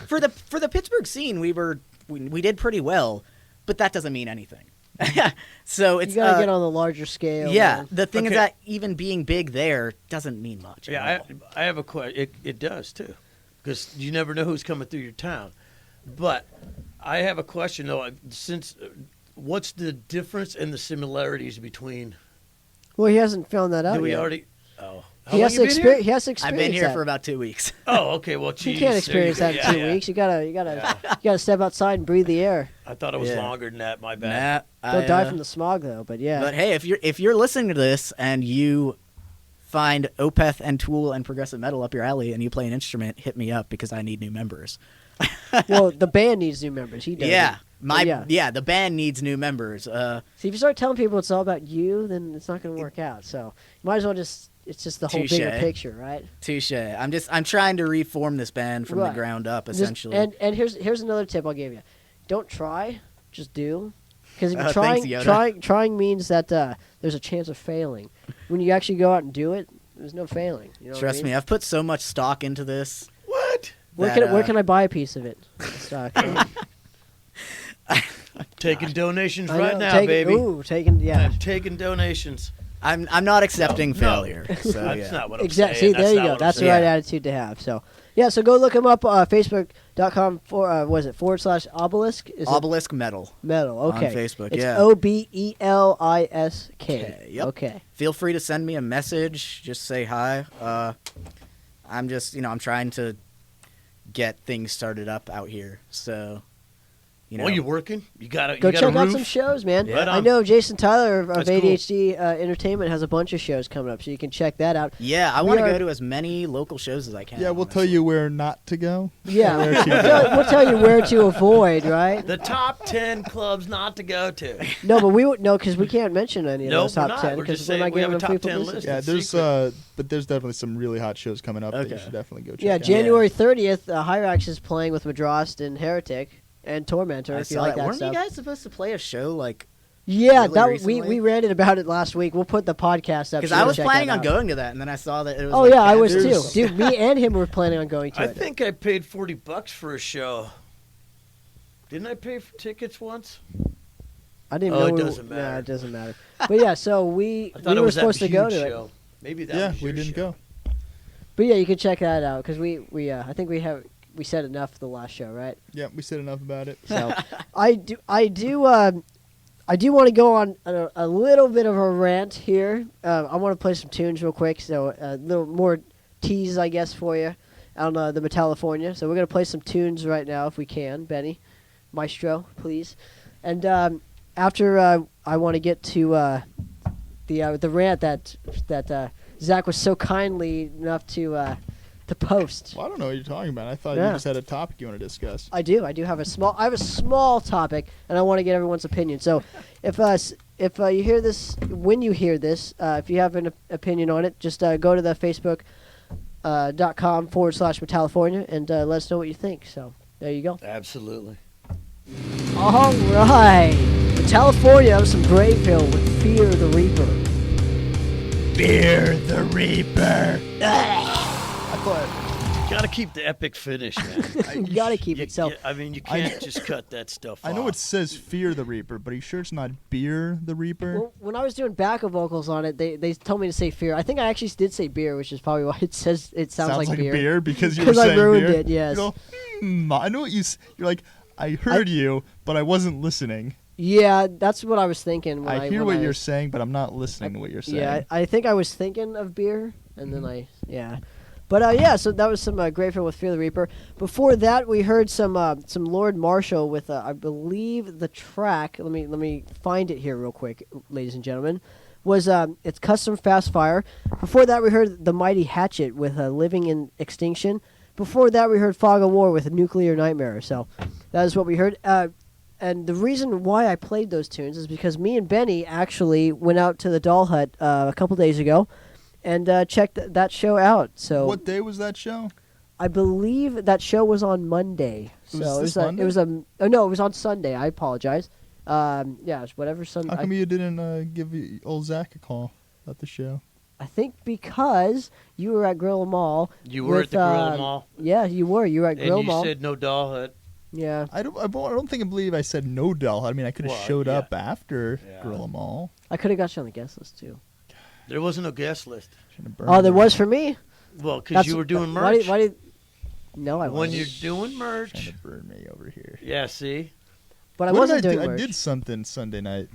for the Pittsburgh scene, we did pretty well, but that doesn't mean anything. So it's You gotta get on the larger scale. yeah. man. The thing is Okay. that even being big there doesn't mean much. at Yeah, all. I have a question. It does too, because you never know who's coming through your town. But I have a question though. What's the difference and the similarities between? Well, he hasn't found that out Do we yet. already? Oh, how He long has you to been experience. here? He has to I've experience been here that. for about 2 weeks. Oh, okay. Well, geez, You can't experience that in yeah, 2 yeah. weeks. You gotta step outside and breathe the air. I thought it was Yeah. longer than that. My bad. Nah, Don't die from the smog though. But yeah. But hey, if you're listening to this and you find Opeth and Tool and progressive metal up your alley and you play an instrument, hit me up because I need new members. Well, the band needs new members. He does. Yeah, yeah. the band needs new members. See, if you start telling people it's all about you, then it's not going to work out. So you might as well it's just the whole bigger Touche. picture, right? Touche. I'm trying to reform this band from the Right. ground up, Just- essentially. and here's another tip I'll give you: don't try, just do. Because Thanks, trying, Yoda. trying means that there's a chance of failing. When you actually go out and do it, there's no failing. You know what I Trust mean? me, I've put so much stock into this. What? Where can I buy a piece of it? Stock. Taking donations I right know, now, taking- baby. Ooh, taking yeah. I'm taking donations. I'm not accepting No. failure. So That's yeah. not what I'm Exactly. saying. See, there you not go. what I'm That's the saying. right attitude to have. So, yeah. So go look him up. Facebook.com /Obelisk. Is it Obelisk Metal. metal? on Okay. Facebook, It's yeah. OBELISK. Okay, yep. Okay. Feel free to send me a message. Just say hi. I'm just, I'm trying to get things started up out here. So, Well, you working? You got Go a check out roof? some shows, man. Yeah. Right I on. know Jason Tyler of That's cool. ADHD Entertainment has a bunch of shows coming up, so you can check that out. Yeah, I We want to are- go to as many local shows as I can. yeah, we'll tell honestly. you where not to go. Yeah, Where to we'll tell you where to avoid, right? The top 10 clubs not to go to. No, but because we can't mention any of No, those we're top not. 10 We're because just we're saying not we have giving a them free top 10 publicity. list. Yeah, It's there's secret. but there's definitely some really hot shows coming up that you Okay. should definitely go check Yeah, out. January 30th, Hyrax is playing with Madrost and Heretic and Tormentor. I If you saw like that. that Weren't stuff. you guys supposed to play a show like? Yeah, really that recently? we ranted about it last week. We'll put the podcast up. Because so I you can was check planning that on out. going to that, and then I saw that it was. Oh like, yeah, I was too. there's- Dude, me and him were planning on going to I it. think I paid $40 for a show. Didn't I pay for tickets once? I didn't Oh, know. it we doesn't Nah, matter. it doesn't matter. But yeah, so we I thought it were was that supposed to go huge to it. show. Maybe that Yeah, was we your didn't show. go. But yeah, you can check that out because I think we said enough for the last show, right? Yeah, we said enough about it. So I do want to go on a little bit of a rant here. I want to play some tunes real quick, so a little more tease, I guess, for you on the Metalifornia. So we're gonna play some tunes right now if we can, Benny, Maestro, please. And after I want to get to the rant that Zach was so kindly enough to post. Well, I don't know what you're talking about. I thought Yeah. you just had a topic you want to discuss. I do have a small topic, and I want to get everyone's opinion. So, if you hear this, when you hear this, if you have an opinion on it, just go to the Facebook.com /Metalifornia and let us know what you think. So there you go. Absolutely. All right, Metalifornia. That was some Grave Hill with Fear the Reaper. Fear the Reaper. I thought Got to keep the epic finish, man. You got to keep it. So I mean, you can't just cut that stuff off. I know it says Fear the Reaper, but are you sure it's not Beer the Reaper? well, when I was doing backup vocals on it, they told me to say fear. I think I actually did say beer, which is probably why it sounds like beer. because you were Because I saying ruined beer. it, yes. You go, I know what you're like. I heard you, but I wasn't listening. Yeah, that's what I was thinking. When I hear when what you're was- saying, but I'm not listening to what you're saying. Yeah, I think I was thinking of beer, and then But so that was some Grateful with Fear the Reaper. Before that, we heard some Lord Marshall with I believe the track. Let me find it here real quick, ladies and gentlemen. Was it's Custom Fast Fire. Before that, we heard the Mighty Hatchet with Living in Extinction. Before that, we heard Fog of War with Nuclear Nightmare. So that is what we heard. And the reason why I played those tunes is because me and Benny actually went out to the Doll Hut a couple days ago. And checked that show out. So What day was that show? I believe that show was on Monday. It was So this it was no, it was on Sunday. I apologize. Yeah, it's whatever Sunday. How come you didn't give old Zach a call about the show? I think because you were at Grill Mall. You were at the Grill Mall? Yeah, you were. You were at Grill And you Mall. said no Doll Hut. Yeah. I don't think I believe I said no Doll Hut. I mean, I could have Well, showed yeah. up after Yeah. Gorilla Mall. I could have got you on the guest list too. There wasn't no guest list. Shouldn't have burned Oh, there it. was for me. Well, because That's- you were doing Why merch. did, no, I when wasn't. you're doing Trying merch. to burn me over here. Yeah, see? But I What wasn't did doing I do? merch. I did something Sunday night.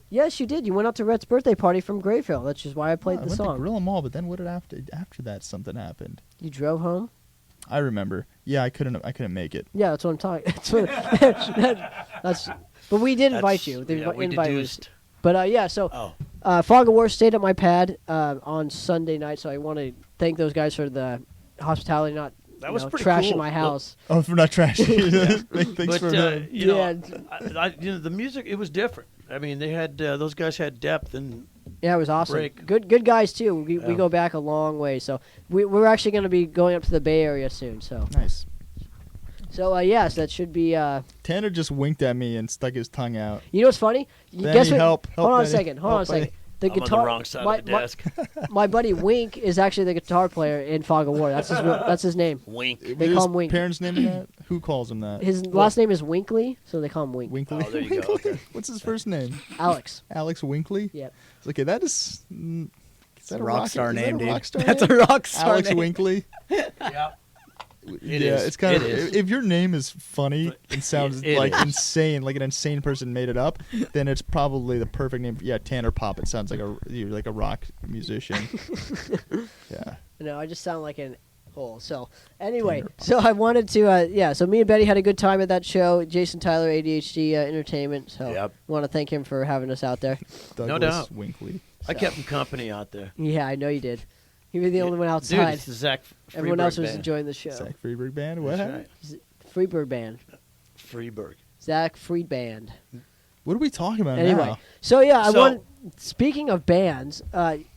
Yes, you did. You went out to Rhett's birthday party from Grayfield. That's just why I played I the went to song. Gorilla Mall, but then what did after that something happened? You drove home. I remember. Yeah, I couldn't make it. Yeah, that's what I'm talking. That's what, that's. But we did invite you. The Yeah, we invite was- deduced. But so Oh. Fog of War stayed at my pad on Sunday night. So I want to thank those guys for the hospitality, not That was pretty trashing cool. my house. Oh, for not trashing. Thanks But, for you know, Yeah. the music, it was different. I mean, they had, those guys had depth and Yeah, it was awesome. break. Good guys too. We Yeah. go back a long way. So we're actually going to be going up to the Bay Area soon. So nice. yes, that should be. Tanner just winked at me and stuck his tongue out. You know what's funny? Benny, Guess what? help Hold on a Benny. second. Hold on a Help Benny. second. The I'm guitar. on the wrong side of the desk. My buddy Wink is actually the guitar player in Fog of War. That's his name. Wink. They What call is him Wink. Parents' name in that? Who calls him that? His last name is Winkley, so they call him Wink. Winkley. Oh, there you go, okay. What's his first name? Alex. Alex Winkley. Yep. It's okay. That is. Is that a rock star is that name, a dude. rock star That's name? a rock star Alex name. Winkley. Yeah. It yeah, is. it's kind It of. is. If your name is funny and sounds It like is. insane, like an insane person made it up, then it's probably the perfect name. Yeah, Tanner Poppitt sounds like you're like a rock musician. Yeah. No, I just sound like an hole. So anyway, so I wanted to. So me and Betty had a good time at that show. Jason Tyler, ADHD Entertainment. So Yep. want to thank him for having us out there. Douglas doubt. Winkley. I kept him company out there. Yeah, I know you did. You were the only one Dude, outside. it's the Zach Everyone Freeberg else was band. enjoying the show. Zach Freeberg Band. What? That's happened? right. Freebird Band. Freeberg. Zach Freed Band. What are we talking about Anyway, now? so yeah, I So- want. Speaking of bands,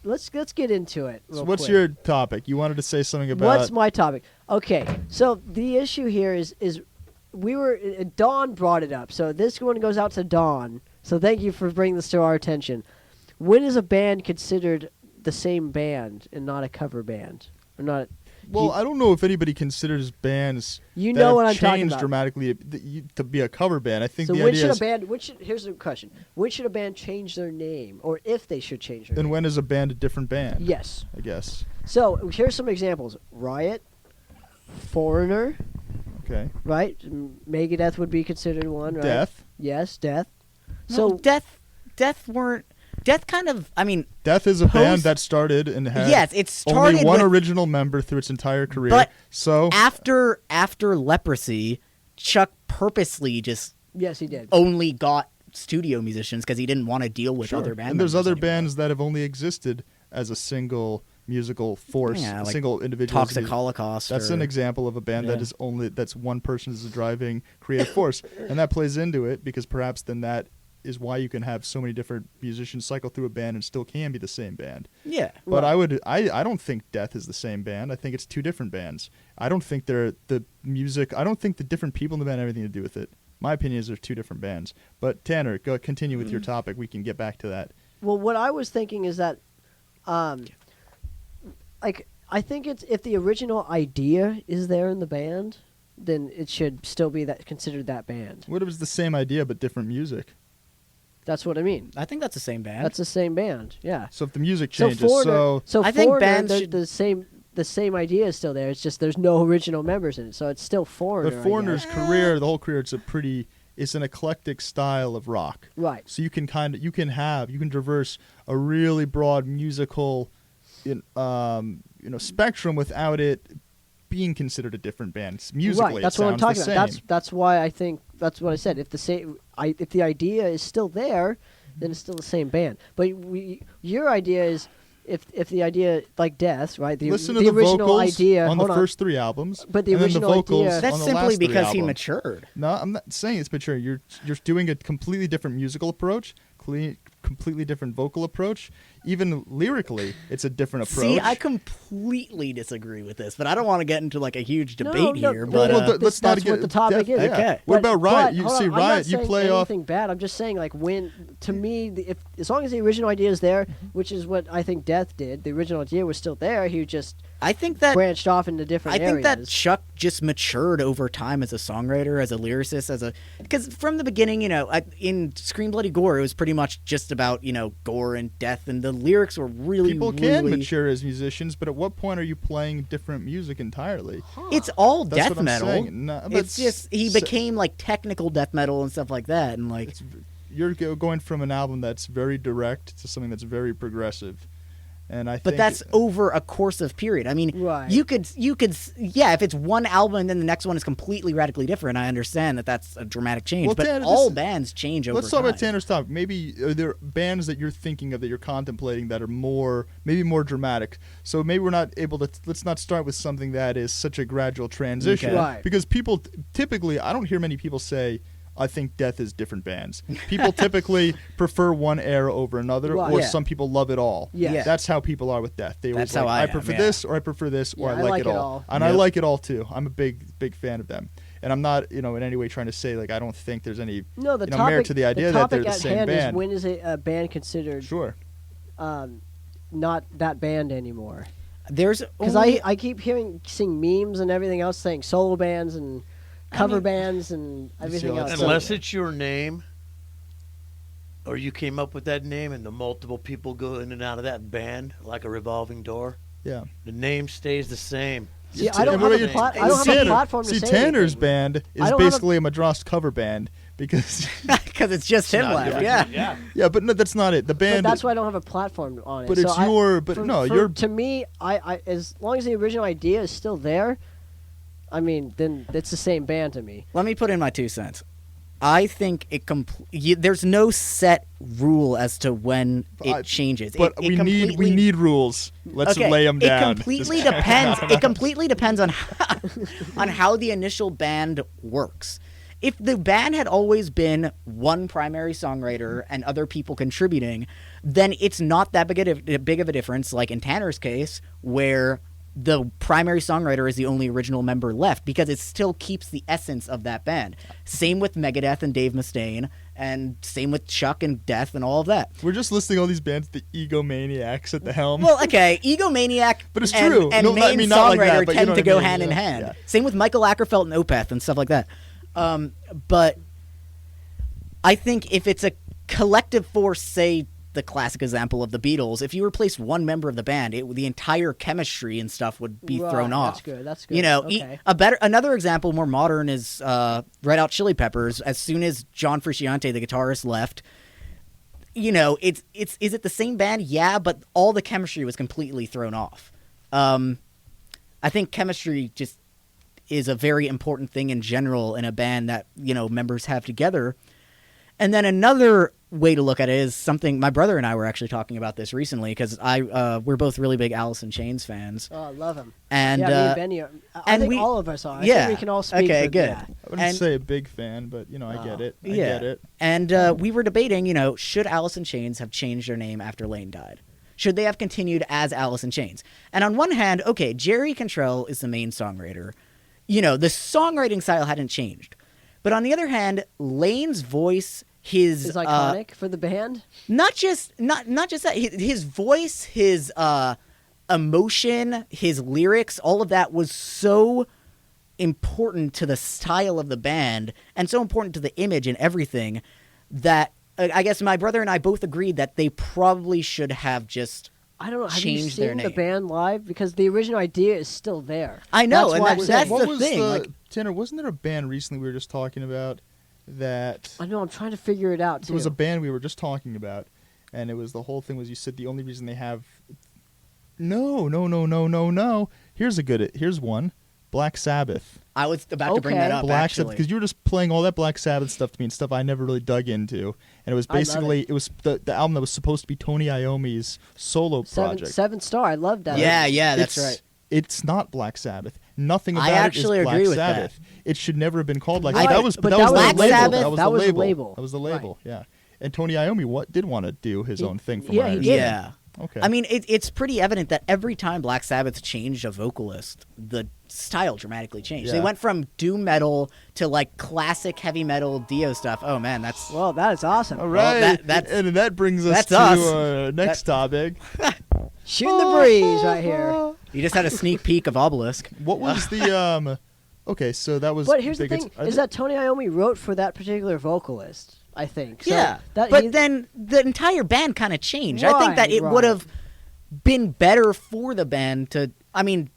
let's get into it. So real what's quick. your topic? You wanted to say something about. What's my topic? Okay, so the issue here is we were Dawn brought it up, so this one goes out to Dawn. So thank you for bringing this to our attention. When is a band considered the same band and not a cover band, or not? Well, I don't know if anybody considers bands You that know have what I'm talking changed about. dramatically to be a cover band. I think So the when idea should a is, band? Here's the question: when should a band change their name, or if they should change their then name? when is a band a different band? Yes. I guess. So here's some examples: Riot, Foreigner, Okay. right? Megadeth would be considered one, right? Death. Yes, Death. So So Death kind of. I mean, Death is a band Post- that started and had yes, it started only one with, original member through its entire career. But so after Leprosy, Chuck purposely just yes, he did. only got studio musicians because he didn't want to deal with sure. other band and there's members other anymore. bands that have only existed as a single musical force, Yeah, a like single individual. Toxic Holocaust. That's or, an example of a band Yeah. that is that's one person is the driving creative force, and that plays into it because perhaps then that is why you can have so many different musicians cycle through a band and still can be the same band. Yeah. But I don't think Death is the same band. I think it's two different bands. I don't think they're the music. I don't think the different people in the band have anything to do with it. My opinion is they're two different bands. But Tanner, continue with your topic. We can get back to that. Well, what I was thinking is that, like, I think it's if the original idea is there in the band, then it should still be that considered that band. What if it's the same idea but different music? That's what I mean. I think that's the same band. That's the same band. Yeah. So if the music changes, so I think Foreigner, bands should- the same idea is still there. It's just there's no original members in it, so it's still Foreigner. but I Foreigner's guess. career, the whole career, it's an eclectic style of rock. Right. So you can traverse a really broad musical, spectrum without it being considered a different band. Musically, Right. That's it what I'm sounds talking the about. same. That's why I think that's what I said. If the idea is still there, then it's still the same band. But your idea is if the idea like Death, right? Listen the to the original vocals idea on the hold first 3 albums, But the and then original the vocals idea- That's on the simply last 3 because he albums. matured. No, I'm not saying it's mature. You're doing a completely different musical approach, completely different vocal approach. Even lyrically, it's a different approach. See, I completely disagree with this, but I don't want to get into like a huge No, debate no, here. no, But no, Well, let's that's not what get the topic is. yeah. Okay. What about Riot? You hold see on, I'm Riot, not you saying play off. anything bad. I'm just saying, like, to me, if as long as the original idea is there, which is what I think Death did, the original idea was still there. He just I think that branched off into different I think that areas. Chuck just matured over time as a songwriter, as a lyricist, because from the beginning, in Scream Bloody Gore, it was pretty much just about gore and death, and the lyrics were really People can really, mature as musicians, but at what point are you playing different music entirely? It's all That's death what I'm metal. saying. No, but It's just he became like technical death metal and stuff like that, and like you're going from an album that's very direct to something that's very progressive, and I think. But that's over a course of period. I mean, Right. you could, yeah. If it's one album and then the next one is completely radically different, I understand that that's a dramatic change. Well, but Tanner, all this- bands change over Let's talk time. about Tanner's topic. Maybe are there bands that you're thinking of that you're contemplating that are maybe more dramatic? So maybe we're not able to. Let's not start with something that is such a gradual transition, Okay. Right. because people typically, I don't hear many people say, I think Death is different bands. People typically prefer one era over another, Right. or Yeah. some people love it all. Yes. Yeah. That's how people are with Death. They always That's how I am, prefer yeah. this, or I prefer this, or Yeah, I like it all. And I Yep. like it all too. I'm a big fan of them. And I'm not, in any way trying to say like I don't think there's any No, the merit topic to the idea that topic they're the at same hand band. is when is a band considered Sure. not that band anymore? There's Because only- I keep seeing memes and everything else saying solo bands and cover bands and everything all that else. stuff. So- Unless it's your name, or you came up with that name, and the multiple people go in and out of that band like a revolving door, Yeah. the name stays the same. See, I don't And what have a about plat- your- I don't have a Tanner- platform to See, say Tanner's anything. band I is don't have a- basically a Madras cover band because because it's just him Not left. different. Yeah. yeah, but no, that's not it. The But band. that's why I don't have a platform on it. But So it's I- your. But for- no, for- you're. To me, I as long as the original idea is still there, I mean, then it's the same band to me. Let me put in my 2 cents. I think there's no set rule as to when it changes. But It we completely- need rules. Let's Okay, lay them down. It completely depends. It completely depends on how the initial band works. If the band had always been one primary songwriter and other people contributing, then it's not that big of a difference. Like in Tanner's case, where the primary songwriter is the only original member left, because it still keeps the essence of that band. Same with Megadeth and Dave Mustaine, and same with Chuck and Death and all of that. We're just listing all these bands, the egomaniacs at the helm. Well, okay, egomaniac But it's and, true. and No, I main mean, not like songwriter that, but you tend know to what I go mean, hand in yeah, hand. yeah. Same with Michael Ackerfeld and Opeth and stuff like that. But I think if it's a collective force, say the classic example of the Beatles, if you replaced one member of the band, the entire chemistry and stuff would be Right, thrown off. That's good. That's good. You know, okay. another example, more modern, is Red Hot Chili Peppers. As soon as John Frusciante, the guitarist, left, is it the same band? Yeah, but all the chemistry was completely thrown off. I think chemistry just is a very important thing in general in a band that members have together. And then another way to look at it is something my brother and I were actually talking about this recently, because we're both really big Alice in Chains fans. Oh, I love him. And yeah, me and Benny are. I think all of us are. I yeah, think we can all speak. okay, for, good. Yeah. I wouldn't and- say a big fan, but I get it. I get it. And we were debating, should Alice in Chains have changed their name after Lane died? Should they have continued as Alice in Chains? And on one hand, okay, Jerry Cantrell is the main songwriter. The songwriting style hadn't changed. But on the other hand, Lane's voice, his Is iconic for the band. not just that, his voice, his emotion, his lyrics, all of that was so important to the style of the band and so important to the image and everything that I guess my brother and I both agreed that they probably should have just I don't know. Have you changed their seen the name. band live? Because the original idea is still there. I know, That's and why I'm that's saying- What the was thing. the Like, Tanner? Wasn't there a band recently we were just talking about that? I know. I'm trying to figure it out too. There was a band we were just talking about, and it was the whole thing was you said the only reason they have. No. Here's one. Black Sabbath. I was about to bring Okay. that up. Black Sabbath, actually, because you were just playing all that Black Sabbath stuff to me and stuff I never really dug into, and it was I love basically it. it was the album that was supposed to be Tony Iommi's solo project. Seven Star. I love that. yeah, that's It's- right. It's not Black Sabbath. Nothing I about actually it is Black agree with that. Sabbath. It should never have been called like Right, that. Was but that that was was the Black label. Sabbath. That was That the was the label. label. That was the Right. label. Yeah. And Tony Iommi did want to do his own thing from yeah, what I he understand. did. Yeah. Okay. I mean, it's pretty evident that every time Black Sabbath changed a vocalist, the style dramatically changed. They Yeah. went from doom metal to like classic heavy metal Dio stuff. Oh man, that's Well, that is awesome. All Well, right. that's- and that brings us that's to us. our next topic. Shooting the breeze right here. you just had a sneak peek of Obelisk. What was the Okay, so that was. But here's the big. thing: is that Tony Iommi wrote for that particular vocalist. I think. So Yeah, That but he- then the entire band kind of changed. I think that it would have been better for the band to. I mean,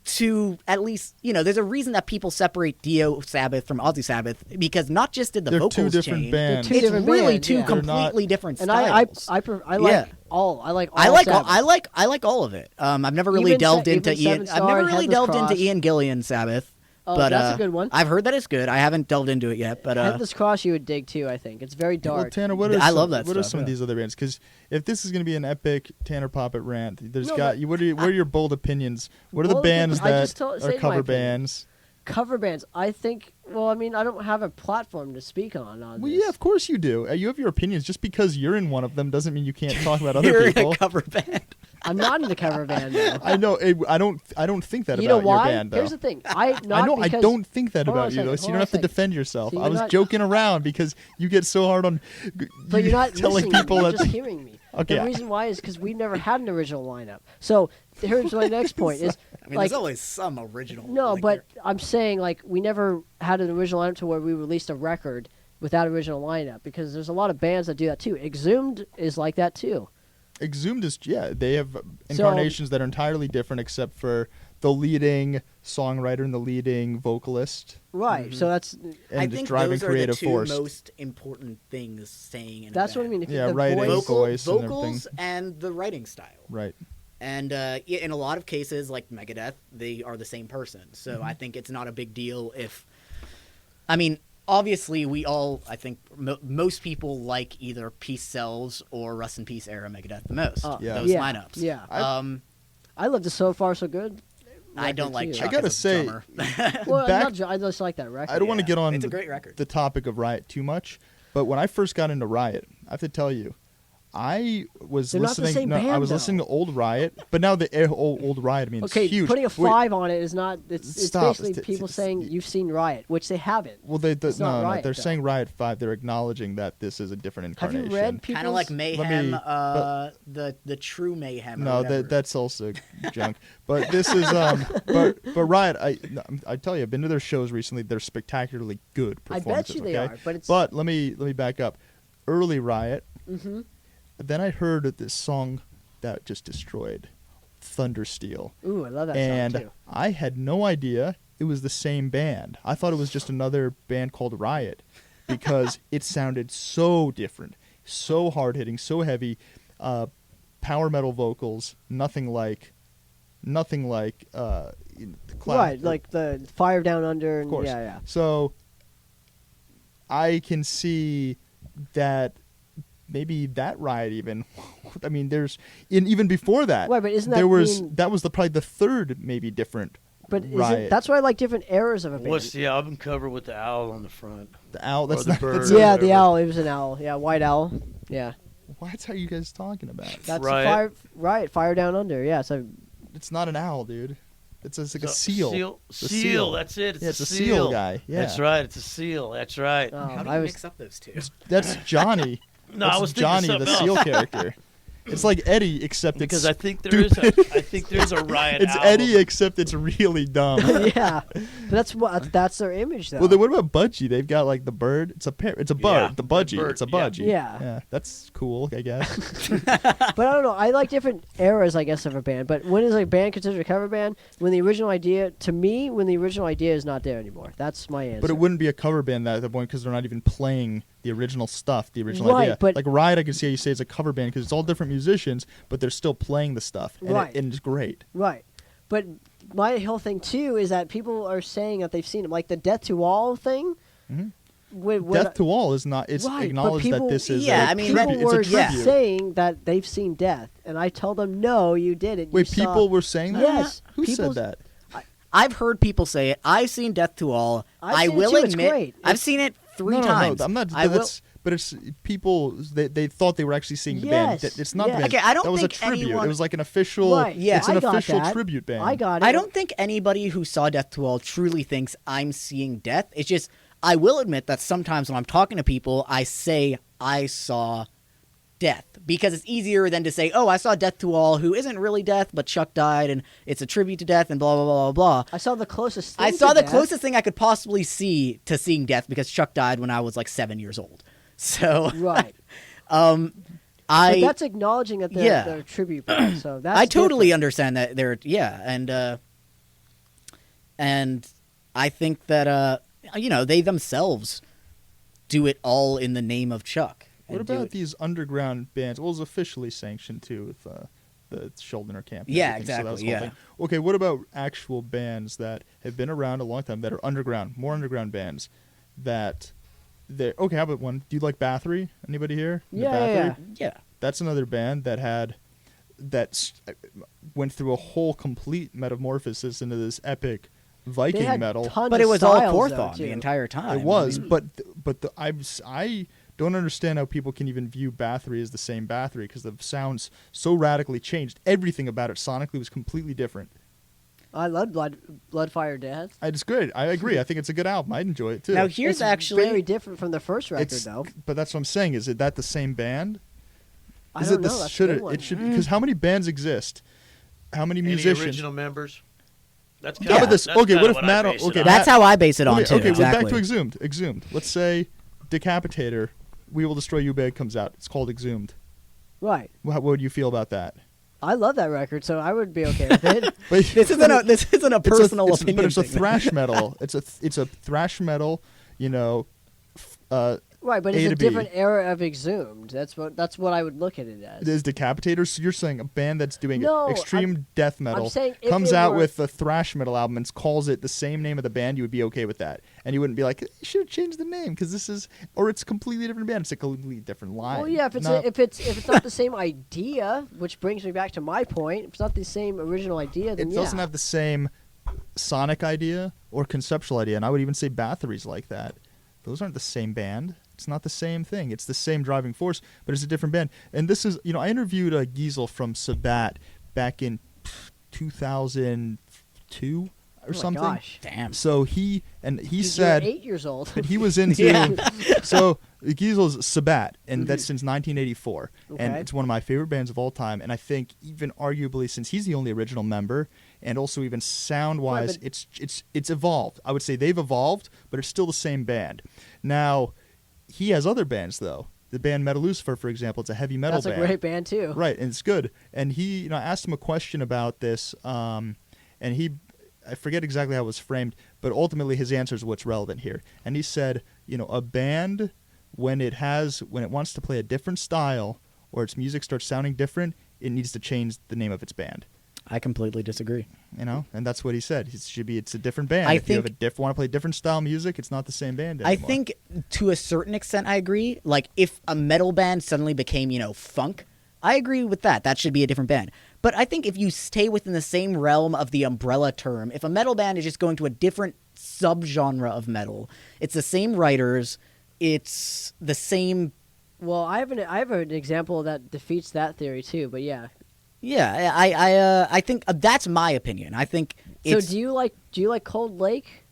to at least there's a reason that people separate Dio Sabbath from Ozzy Sabbath because not just did the They're vocals two different change, bands. Two it's different really bands, two yeah. They're not- completely different And styles. I like Yeah. all. I like all. I like Sabbath. I like all of it. I've never really Even delved even into Ian. Seven I've Star never and really Headless delved Cross. into Ian Gillian's Sabbath. Oh, but that's a good one. I've heard that it's good. I haven't delved into it yet, but Headless Cross you would dig too. I think it's very Well, dark. Tanner, what are I some, love that What are stuff, some of yeah. these other bands? Because if this is going to be an epic Tanner Poppitt rant, there's No, got. but What are your bold opinions? What are the Bold bands opinions- I that just are stated my cover opinion. bands? Cover bands. I think. Well, I mean, I don't have a platform to speak on. Well, this. yeah, of course you do. You have your opinions. Just because you're in one of them doesn't mean you can't talk about other you're people. in a cover band. I'm not in the cover band though. I know. I don't think that You about know why? your band, though. Here's the thing. I know. Because, I don't think that Hold on about a you, second, though. So hold you on don't a have to second. defend yourself. So I you're was not- joking around because you get so hard on. But you're not telling listening. people You're that. just hearing me. Okay. The reason why is because we never had an original lineup. So here's my next point is I mean, like there's always some original. no, like, but I'm saying like we never had an original lineup to where we released a record without original lineup because there's a lot of bands that do that too. Exhumed is like that too. Exhumed is they have incarnations that are entirely different except for the leading songwriter and the leading vocalist Right. So that's and I the think driving those are creative the two force. most important things saying in that's a what I band. mean. If Yeah, the writing, voice, voice and everything. vocals and the writing style. Right. And in a lot of cases, like Megadeth, they are the same person. So I think it's not a big deal if. I mean, obviously, we all, I think, most people like either Peace Sells or Rust in Peace era Megadeth the most. Yeah. Those lineups. Yeah. I love the So Far So Good. I don't record, like too. Chuck I gotta as a say, drummer. Well, Back- I just like that record. I don't want to Yeah, get on it's a great record. the topic of Riot too much, but when I first got into Riot, I have to tell you, I was They're not the listening. same no, I band, was though. listening to old Riot, but now the old Riot. I mean, Okay, it's huge. putting a Wait, 5 on it is not. It's Stop. basically people saying you've seen Riot, which they haven't. Well, It's not no, Riot, they're though. saying Riot 5. They're acknowledging that this is a different Have incarnation. you read people's? Kind of like Mayhem, me- the true Mayhem. or No, whatever. that's also junk. But this is but Riot. I tell you, I've been to their shows recently. They're spectacularly good I performances. bet you they okay? are, but it's. But let me back up. Early Riot. hmm Then I heard this song that just destroyed Thundersteel. Ooh, I love that And song too. I had no idea it was the same band. I thought it was just another band called Riot because it sounded so different, so hard-hitting, so heavy, power metal vocals, nothing like the Right, like the Fire Down Under, and of course. yeah. So I can see that maybe that Riot even. I mean, even before that. Right, but isn't that there was mean- that was probably the third maybe different. But Riot. that's why I like different eras of a band. What's the album cover with the owl on the front? The owl. That's the not. bird. That's, or Yeah, the whatever. owl. It was an owl. Yeah, white owl. Yeah, What are you guys talking about? that's Riot. Fire Down Under. Yeah, so It's not an owl, dude. It's like a So- seal. Seal. a seal. That's it. It's, Yeah, it's a seal. seal guy. Yeah. That's right. It's a seal. That's right. oh, How do I you was mix up those two? That's Johnny. No, I That's was thinking Johnny, something the else. seal character. It's like Eddie, except Because it's I think there's a Riot it's album. Eddie, except it's really dumb. Yeah, but that's their image though. Well, then what about Budgie? They've got like the bird. It's a bird. Yeah, the Budgie. bird, It's a yeah. Budgie. Yeah. That's cool, I guess. But I don't know. I like different eras, I guess, of a band. But when is a band considered a cover band? When the original idea, to me, when the original idea is not there anymore. That's my answer. But it wouldn't be a cover band at that point because they're not even playing the original stuff, the original Right, idea. but- Like Riot, I can see how you say it's a cover band because it's all different musicians, but they're still playing the stuff, and, Right. and it's great. Right. But my whole thing, too, is that people are saying that they've seen them. Like the Death to All thing. Mhm. When Death to All is not. It's Right, but acknowledged people- that this is. Yeah, a I mean, people tribute. were It's a tribute. saying that they've seen Death. And I told them, no, you didn't. Wait, You saw- people were saying that? Yes, Who said people's- that? I've heard people say it. I've seen Death to All. I've I seen it will too. It's admit, great. I've seen it three No, times. I'm not. I But, will. but it's people. They thought they were actually seeing the band. Yes, It's not yes. the band. Okay, I don't that was a think tribute. anyone- It was like an official. Right, yeah. It's an I got official that. tribute band. I got it. I don't think anybody who saw Death to All truly thinks I'm seeing death. It's just I will admit that sometimes when I'm talking to people, I say I saw death because it's easier than to say, "Oh, I saw Death to All," who isn't really death, but Chuck died, and it's a tribute to death, and blah blah blah blah blah. I saw the closest thing I saw to the Death. closest thing I could possibly see to seeing death because Chuck died when I was like 7 years old. So Right. But But that's acknowledging that they're, Yeah. they're a tribute band. So that's I totally different. understand that they're and I think that they themselves do it all in the name of Chuck. What and do about it- these underground bands? Well, it was officially sanctioned too with the Schuldiner camp. and Yeah, everything, so that was exactly, the whole yeah. thing. Okay, what about actual bands that have been around a long time that are underground, more underground bands that they're okay? How about one? Do you like Bathory? Anybody here? The Yeah, Bathory? yeah. Yeah. That's another band that went through a whole complete metamorphosis into this epic They Viking had metal. tons But of it was all styles, though, Porthon too. the entire time. It was, I mean, but I don't understand how people can even view Bathory as the same Bathory because the sounds so radically changed. Everything about it sonically was completely different. I love Blood Fire Death. It's good. I agree. I think it's a good album. I'd enjoy it too. now here's It's actually very different from the first record, It's- though. but that's what I'm saying. Is it that the same band? I Is don't it know. the That's a should good it? one. It should because how many bands exist? How many Any musicians? original members? That's How kind about of this? that's Okay, kinda what if I Matt? base it Okay, on. that's how I base it on Okay, too. okay, well, exactly. back to Exhumed. Exhumed. Let's say Decapitator, We Will Destroy You Bad comes out. It's called Exhumed. Right. What would you feel about that? I love that record, so I would be okay with it. But This isn't a personal opinion. but it's a thing. thrash metal. It's a thrash metal. Right, but A it's to a B. different era of Exhumed. That's what I would look at it as. It is Decapitator. So you're saying a band that's doing No, extreme death metal saying if comes it out were- with a thrash metal album and calls it the same name of the band, you would be okay with that, and you wouldn't be like, you should have changed the name because this is, or it's a completely different band. It's a completely different line. Well, yeah, if it's Not- if it's not the same idea, which brings me back to my point. If it's not the same original idea, then it yeah. doesn't have the same sonic idea or conceptual idea, and I would even say Bathory's like that. Those aren't the same band. It's not the same thing. It's the same driving force, but it's a different band. And this is, I interviewed Giesel from Sabat back in 2002 or Oh my something. gosh. Damn. So he You're said 8 years old. that he was into. Yeah. So Giesel's Sabat, and that's since 1984, and Okay. it's one of my favorite bands of all time. And I think even arguably, since he's the only original member, and also even sound-wise, Right, it's evolved. I would say they've evolved, but it's still the same band. Now, he has other bands though. The band Metalifornia, for example, it's a heavy metal That's band. a great band too. Right, and it's good. And he, I asked him a question about this, and I forget exactly how it was framed, but ultimately his answer is what's relevant here. And he said, a band when it wants to play a different style or its music starts sounding different, it needs to change the name of its band. I completely disagree. And that's what he said. It's a different band. I if you think- want to play different style music, it's not the same band anymore. I think to a certain extent I agree. Like if a metal band suddenly became, funk, I agree with that. That should be a different band. But I think if you stay within the same realm of the umbrella term, if a metal band is just going to a different subgenre of metal, it's the same writers, it's the same. Well, I have an example that defeats that theory too. But yeah. Yeah, I think that's my opinion. I think So it's do you like Cold Lake?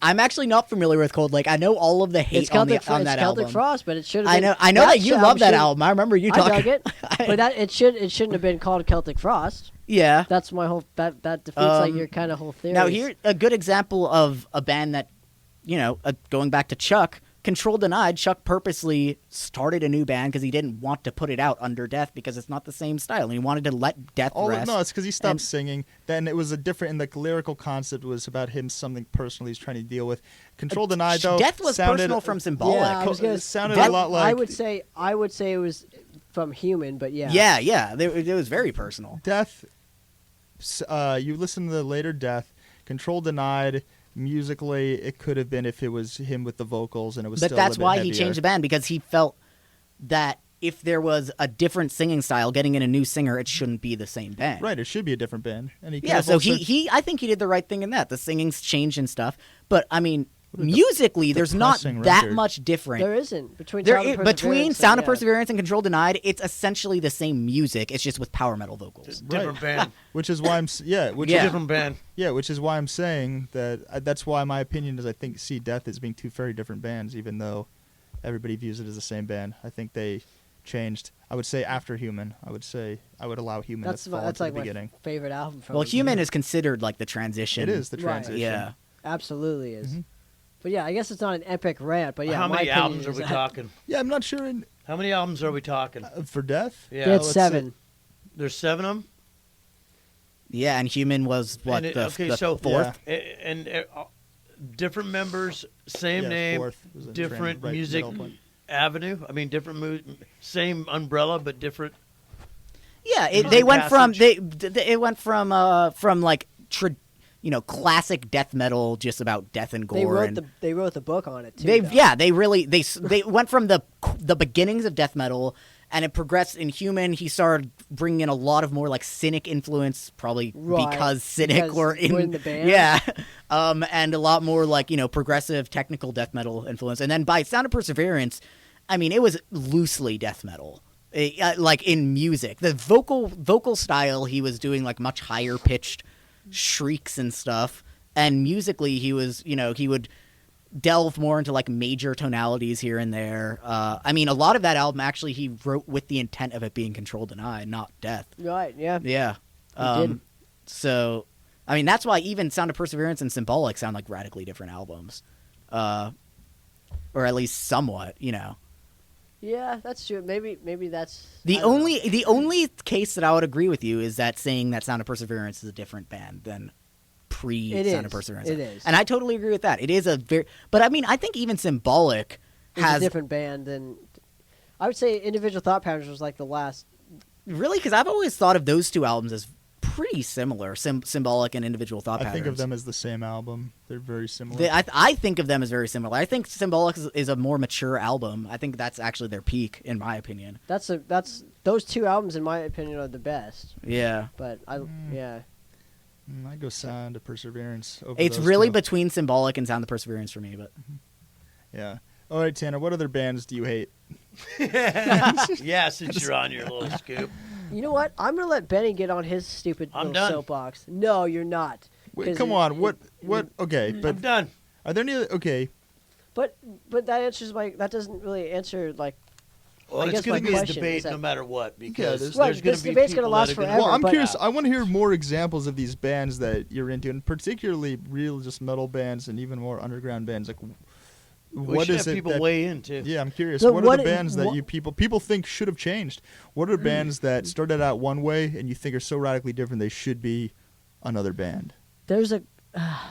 I'm actually not familiar with Cold Lake. I know all of the hate It's Celtic, on that it's Celtic album. Frost, but it should have been. I know that you love that album. I remember you I talking. dug it, but it shouldn't have been called Celtic Frost. Yeah. That's my whole that defeats like your kind of whole theory. Now here a good example of a band that, going back to Chuck, Control Denied. Chuck purposely started a new band because he didn't want to put it out under Death because it's not the same style, and he wanted to let Death rest. No, it's because he stopped singing. Then it was a different, and the lyrical concept was about him, something personal he's trying to deal with. Control Denied, though, Death was sounded, personal from Symbolic. Yeah, I was gonna, sounded Death, a lot like... I would say it was from Human, but yeah. Yeah. It was very personal. Death, you listen to the later Death, Control Denied... Musically, it could have been if it was him with the vocals, and it was. But still that's a bit why heavier. he changed the band, because he felt that if there was a different singing style, getting in a new singer, it shouldn't be the same band. Right, it should be a different band. And he could Yeah, have so also- I think he did the right thing in that. The singing's changed and stuff, but I mean, musically, there's not depressing that record. much different. There isn't between Between Sound of and, Perseverance and Control Denied, it's essentially the same music. It's just with power metal vocals. Different band. which is why I'm Different band. which is why I'm saying that that's why my opinion is I think See Death as being two very different bands, even though everybody views it as the same band. I think they changed. I would say after Human. I would allow Human That's to fall that's into like the my beginning. favorite album from. Well, him. Human is considered like the transition. It is the Right. transition. Yeah. Absolutely is. Mhm. But yeah, I guess it's not an epic rant. But yeah, How my many opinion albums are is we that- talking? Yeah, I'm not sure How many albums are we talking? for Death. Yeah. They had let's 7. There's 7 of them. Yeah, and Human was what And the fourth. And different members, same Yeah, name, fourth was a different right music middle point. avenue. I mean, same umbrella, but different. Yeah, Time they went from passage. it went from like classic death metal, just about death and gore. They wrote the book on it too. They though. they went from the beginnings of death metal, and it progressed in Human. He started bringing in a lot of more like Cynic influence, probably Right, because Cynic because were in the band. Yeah, and a lot more like progressive technical death metal influence. And then by Sound of Perseverance, I mean it was loosely death metal. Like in music, the vocal style, he was doing like much higher pitched shrieks and stuff, and musically he was he would delve more into like major tonalities here and there. I mean, a lot of that album actually he wrote with the intent of it being Control Denied, not Death. Right. Yeah. Yeah. did. So I mean that's why even Sound of Perseverance and Symbolic sound like radically different albums, or at least somewhat. Yeah, that's true. Maybe that's The I don't know. the only case that I would agree with you is that saying that Sound of Perseverance is a different band than pre It Sound is. of Perseverance. It is. And I totally agree with that. It is but I mean I think even Symbolic It's has a different band than. I would say Individual Thought Patterns was like the last. really, because I've always thought of those two albums as pretty similar, Symbolic and Individual Thought I Patterns. think of them as the same album. They're very similar. I think of them as very similar. I think Symbolic is a more mature album. I think that's actually their peak, in my opinion. That's those two albums in my opinion are the best. Yeah. But yeah. I go Sound of Perseverance over It's those really two. between Symbolic and Sound of Perseverance for me, but Yeah. All right, Tanner, what other bands do you hate? Yeah, since you're on your little scoop. You know what? I'm gonna let Benny get on his stupid I'm little done. soapbox. No, you're not. Wait, 'Cause come on. What? Okay, but I'm done. are there any other... Okay, But that answers that doesn't really answer like. Well, I it's guess going my to be a question debate is that- no matter what because there's- Right, there's going this to be debate's gonna people last that are gonna- forever. well, I'm but- curious. I want to hear more examples of these bands that you're into, and particularly real just metal bands and even more underground bands. Like, We what should is have it people that... weigh in too. Yeah, I'm curious. So what are what- the bands that what- you people think should have changed? What are bands that started out one way and you think are so radically different they should be another band? There's a.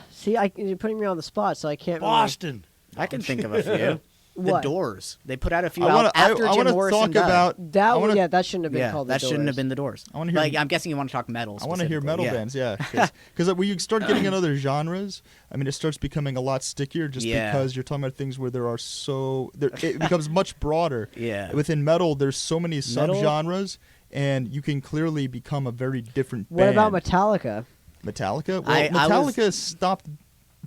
See, you're putting me on the spot, so I can't. Boston. I can think of a few. The What? Doors. They put out a few I albums want after to Jim Morrison talk died. about. Really, that I wanna- yeah, that shouldn't have been Yeah, called. that the shouldn't have Doors. been the Doors. I wanna hear- Like, I'm guessing you want to talk metal. I want to hear metal specifically. bands, yeah, because when you start getting in other genres, I mean, it starts becoming a lot stickier just Yeah. because you're talking about things where it becomes much broader. Yeah. Within metal, there's so many Metal? subgenres, and you can clearly become a very different What band. about Metallica? Metallica? Well, I Metallica stopped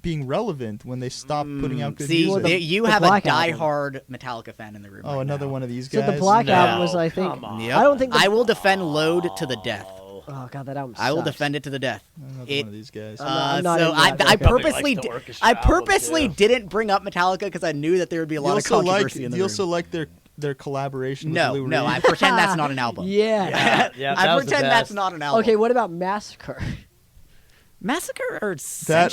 being relevant when they stopped putting out good See, music. you the have a Black Album. diehard Metallica fan in the room. Oh, right another now. one of these So guys. the Black No, Album was, I think. come on. Yep. I don't think. I will defend Load to the death. Oh god, that album. I will sucks. defend it to the death. Another It- one of these guys. I'm not so in that I boat. purposely Probably did, likes the I orchestra album, purposely too. didn't bring up Metallica because I knew that there would be a lot of controversy in the You room. also like their collaboration with No, Lou no, I Reed? pretend that's not an album. Yeah. Yeah, I that was the pretend that's best. not an album. Okay, what about Massacre? Massacre or That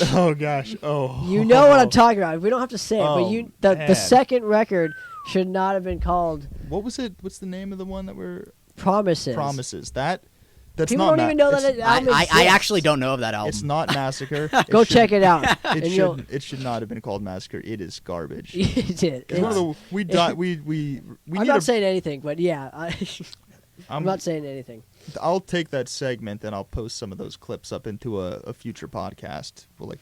Censure? oh gosh oh You know what I'm talking about. We don't have to say it, Oh, but the man. second record should not have been called What was it? What's the name of the one that we're Promises. Promises? That's People not don't even know that it's- it album I exists. actually don't know of that album. It's not Massacre. Go check it out. and you'll. It should not have been called Massacre. It is garbage. It did. It's one of the we I'm need not a, saying anything, but yeah, I'm I'm, not saying anything. I'll take that segment and I'll post some of those clips up into a future podcast. We'll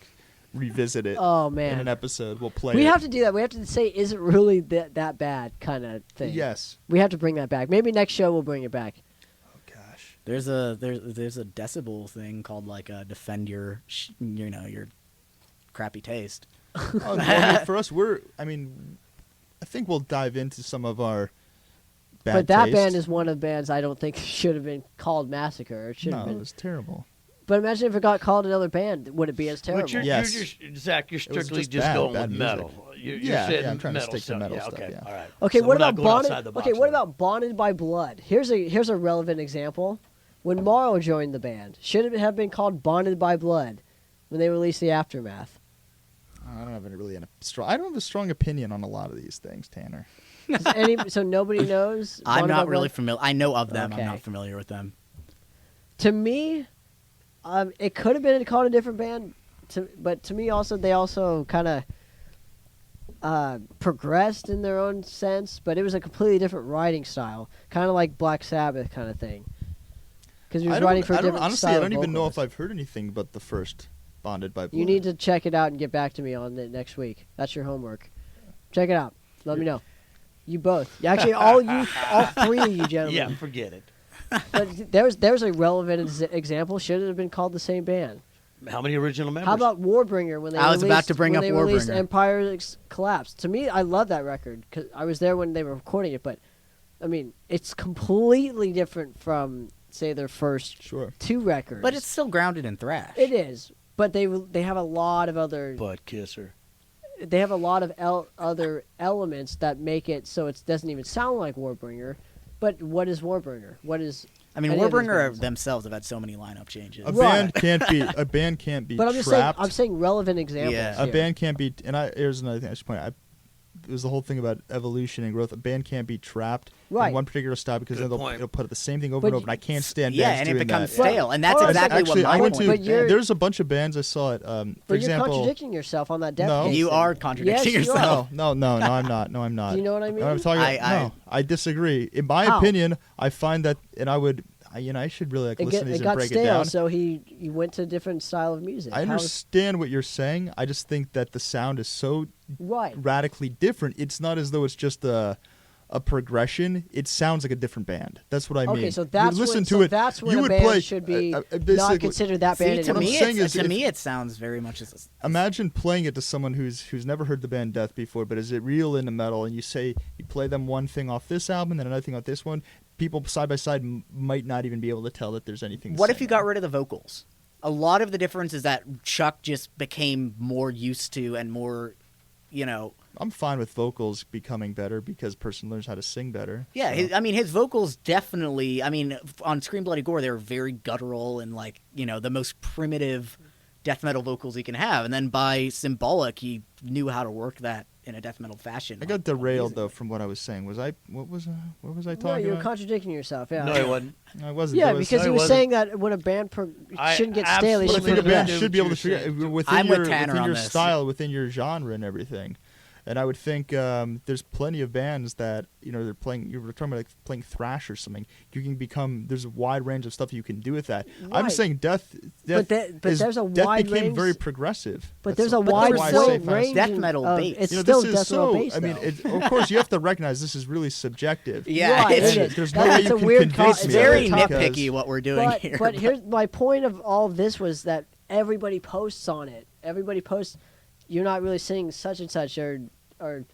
revisit it Oh in man, an episode. We'll play. we it. have to do that. We have to say, is it really that bad kind of thing? Yes. We have to bring that back. Maybe next show we'll bring it back. Oh gosh. There's a decibel thing called defend your your crappy taste. Oh, I mean, for us, I think we'll dive into some of our bad But that taste. band is one of the bands I don't think should have been called Massacre. It should No, have it been. was terrible. But imagine if it got called another band, would it be as terrible? But you're Yes. just, Zach, you're was strictly just just bad- going bad with music. metal. You're Yeah, saying I'm trying to metal stick to stuff. metal yeah, stuff, okay, yeah. all right. Okay, So what we're not about going Bonded? outside the box Okay, what on that. about Bonded by Blood? Here's a relevant example. When Morrow joined the band, should it have been called Bonded by Blood when they released the Aftermath? I don't have I don't have a strong opinion on a lot of these things, Tanner. So nobody knows. I'm Bonded not by really Blood? familiar. I know of them. Okay. I'm not familiar with them. To me, it could have been called a different band. But to me, also they also kind of progressed in their own sense. But it was a completely different writing style, kind of like Black Sabbath kind of thing. Because he was writing for a different honestly, style. I don't of even know if vocalist. I've heard anything but the first Bonded by Blood. You need to check it out and get back to me on it next week. That's your homework. Check it out. Let me know. You both. Actually, all three of you gentlemen. Yeah, forget it. But there's a relevant example. Should it have been called the same band? How many original members? How about Warbringer when they I was about to bring when up they released Warbringer. Empire's Collapse? To me, I love that record because I was there when they were recording it. But I mean, it's completely different from say their first Sure. two records. But it's still grounded in thrash. it is. But they have a lot of other Butt kisser? they have a lot of other elements that make it so it doesn't even sound like Warbringer. But what is Warbringer? What is? I mean, any of these Warbringer bands? themselves have had so many lineup changes. A Right. band can't be But I'm just saying. trapped. I'm saying relevant examples. Yeah. A here. band can't be, and here's another thing I should point out. It was the whole thing about evolution and growth. A band can't be trapped Right. in one particular style because Good then point. it'll put the same thing over But and over. And I can't stand Yeah, bands and it doing becomes that. stale, and that's Well, exactly Actually, what I my went point to. But you're- There's a bunch of bands I saw it. For But example, you're contradicting yourself on that Death No. Case You thing. are contradicting Yes, you yourself. no, I'm not. No, I'm not. Do you know what I mean? I'm talking I- I disagree. In my How? opinion, I find that, and I should really listen to these It and got break stale, it down. so he went to a different style of music. I How is- understand what you're saying. I just think that the sound is so Right. radically different. It's not as though it's just a progression. It sounds like a different band. That's what I mean. Okay, so that's you listen when, to so it. that's when you a would band play, should be not basically- considered that band See, to What I'm me, saying is to if- me, it sounds very much as Imagine playing it to someone who's never heard the band Death before, but is it real into metal? And you play them one thing off this album, then another thing off this one. People side by side might not even be able to tell that there's anything. What if you got rid of the vocals? A lot of the difference is that Chuck just became more used to and more, I'm fine with vocals becoming better because a person learns how to sing better. Yeah, so. his vocals definitely. On Scream Bloody Gore, they were very guttural and the most primitive death metal vocals he can have. And then by Symbolic, he knew how to work that in a death metal fashion. I got derailed though from what I was saying. What was I No, talking you're about? contradicting yourself. Yeah. No, he wasn't. I wasn't. Yeah, It was- because no, he it was wasn't. saying that when a band I shouldn't get stale, they But I should think a progress. band Yeah. should be able to What you're figure saying. within I'm your with Tanner within on your this. style, within your genre, and everything. And I would think there's plenty of bands that they're playing. You were talking about like playing thrash or something. You can become. There's a wide range of stuff you can do with that. I'm Right. saying Death But there's a Death wide became range. very progressive. But That's there's a that's wide why I still say range death of- metal of- based. It's You know, still this is death metal so. based. I mean, though. of course, you have to recognize this is really subjective. Yeah, Right, it's, it is. There's no That's way a you can weird convince it's me. it's very of it nitpicky because- what we're doing But, here. but here's my point of all of this was that everybody posts on it. Everybody posts, you're not really singing such and such or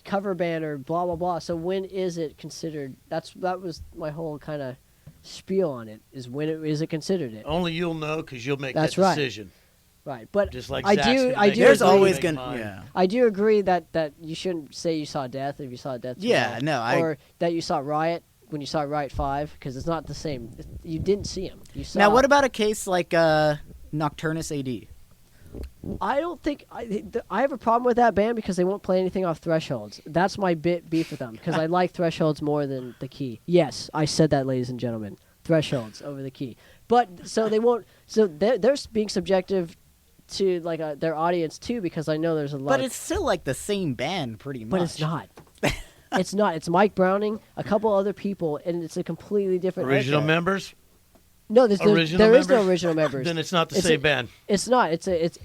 cover band or blah blah blah. So when is it considered? That was my whole kind of spiel on it is when is it considered it. Only you'll know because you'll make That's that right. decision. Right, but Just like I Zach's do. gonna I make do. his There's agree. always make gonna. mine. Yeah. I do agree that you shouldn't say you saw death if you saw death. Yeah, tomorrow, no, I- or that you saw Riot when you saw Riot 5 because it's not the same. You didn't see him. You saw. Now, what about a case like Nocturnus AD? I don't think I have a problem with that band because they won't play anything off Thresholds. That's my beef with them because I like Thresholds more than the Key. Yes, I said that, ladies and gentlemen. Thresholds over the Key, but so they won't. So they're being subjective to like their audience too because I know there's a lot. But it's still like the same band, pretty much. But it's not. It's not. It's Mike Browning, a couple other people, and it's a completely different. Original record. members? No, Original there is no members? original members. Then it's not the It's same a- band. It's not. It's so Not it's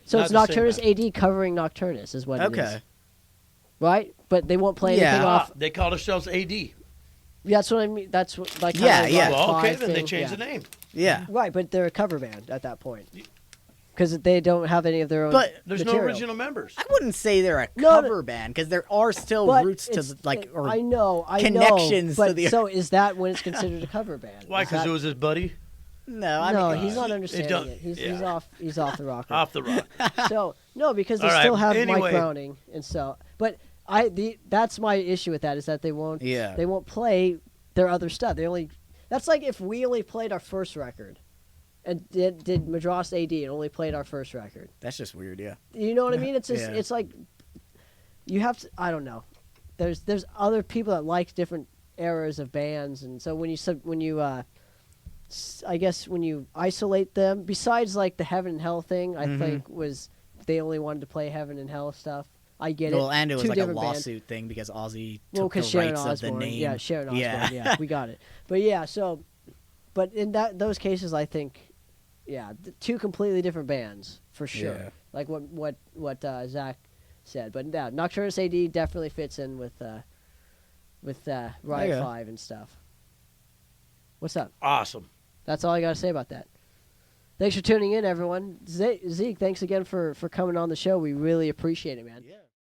the same Nocturnus band. AD covering Nocturnus is what it is. Okay. Right? But they won't play Yeah. anything off. They call themselves AD. That's what I mean. That's what like Yeah, kinda yeah. Rock Well, okay, 5 then they thing. change Yeah. the name. Yeah. Right, but they're a cover band at that point because they don't have any of their own. But There's no material. original members. I wouldn't say they're a No, cover band because there are still But roots to it's- the, like or I know, connections know, to but the- so is that when it's considered a cover band? Why? Is Because that- it was his buddy? no, I no, mean, he's not don't- understanding it. He's yeah. off. He's off the rocker. Off the rock. So no, because they All right, still have anyway. Mike Browning, and so. But that's my issue with that is that they won't. Yeah. They won't play their other stuff. They only. That's like if we only played our first record, and did Madras AD and only played our first record. That's just weird. Yeah. You know what I mean? It's just Yeah. it's like you have to. I don't know. There's other people that like different eras of bands, and so when you I guess when you isolate them, besides like the Heaven and Hell thing, I think was they only wanted to play Heaven and Hell stuff. I get it. Well, and it was Two like a different bands. lawsuit thing because Ozzy Well, took the because Sharon rights of the Osbourne, name. yeah, Sharon Osbourne, Yeah. yeah, we got it. But yeah, so, but in those cases, I think, yeah, two completely different bands for sure. Yeah. Like what Zach said, but yeah, Nocturnus AD definitely fits in with Riot Yeah. 5 and stuff. What's up? Awesome. That's all I got to say about that. Thanks for tuning in, everyone. Zeke, thanks again for coming on the show. We really appreciate it, man. Yeah.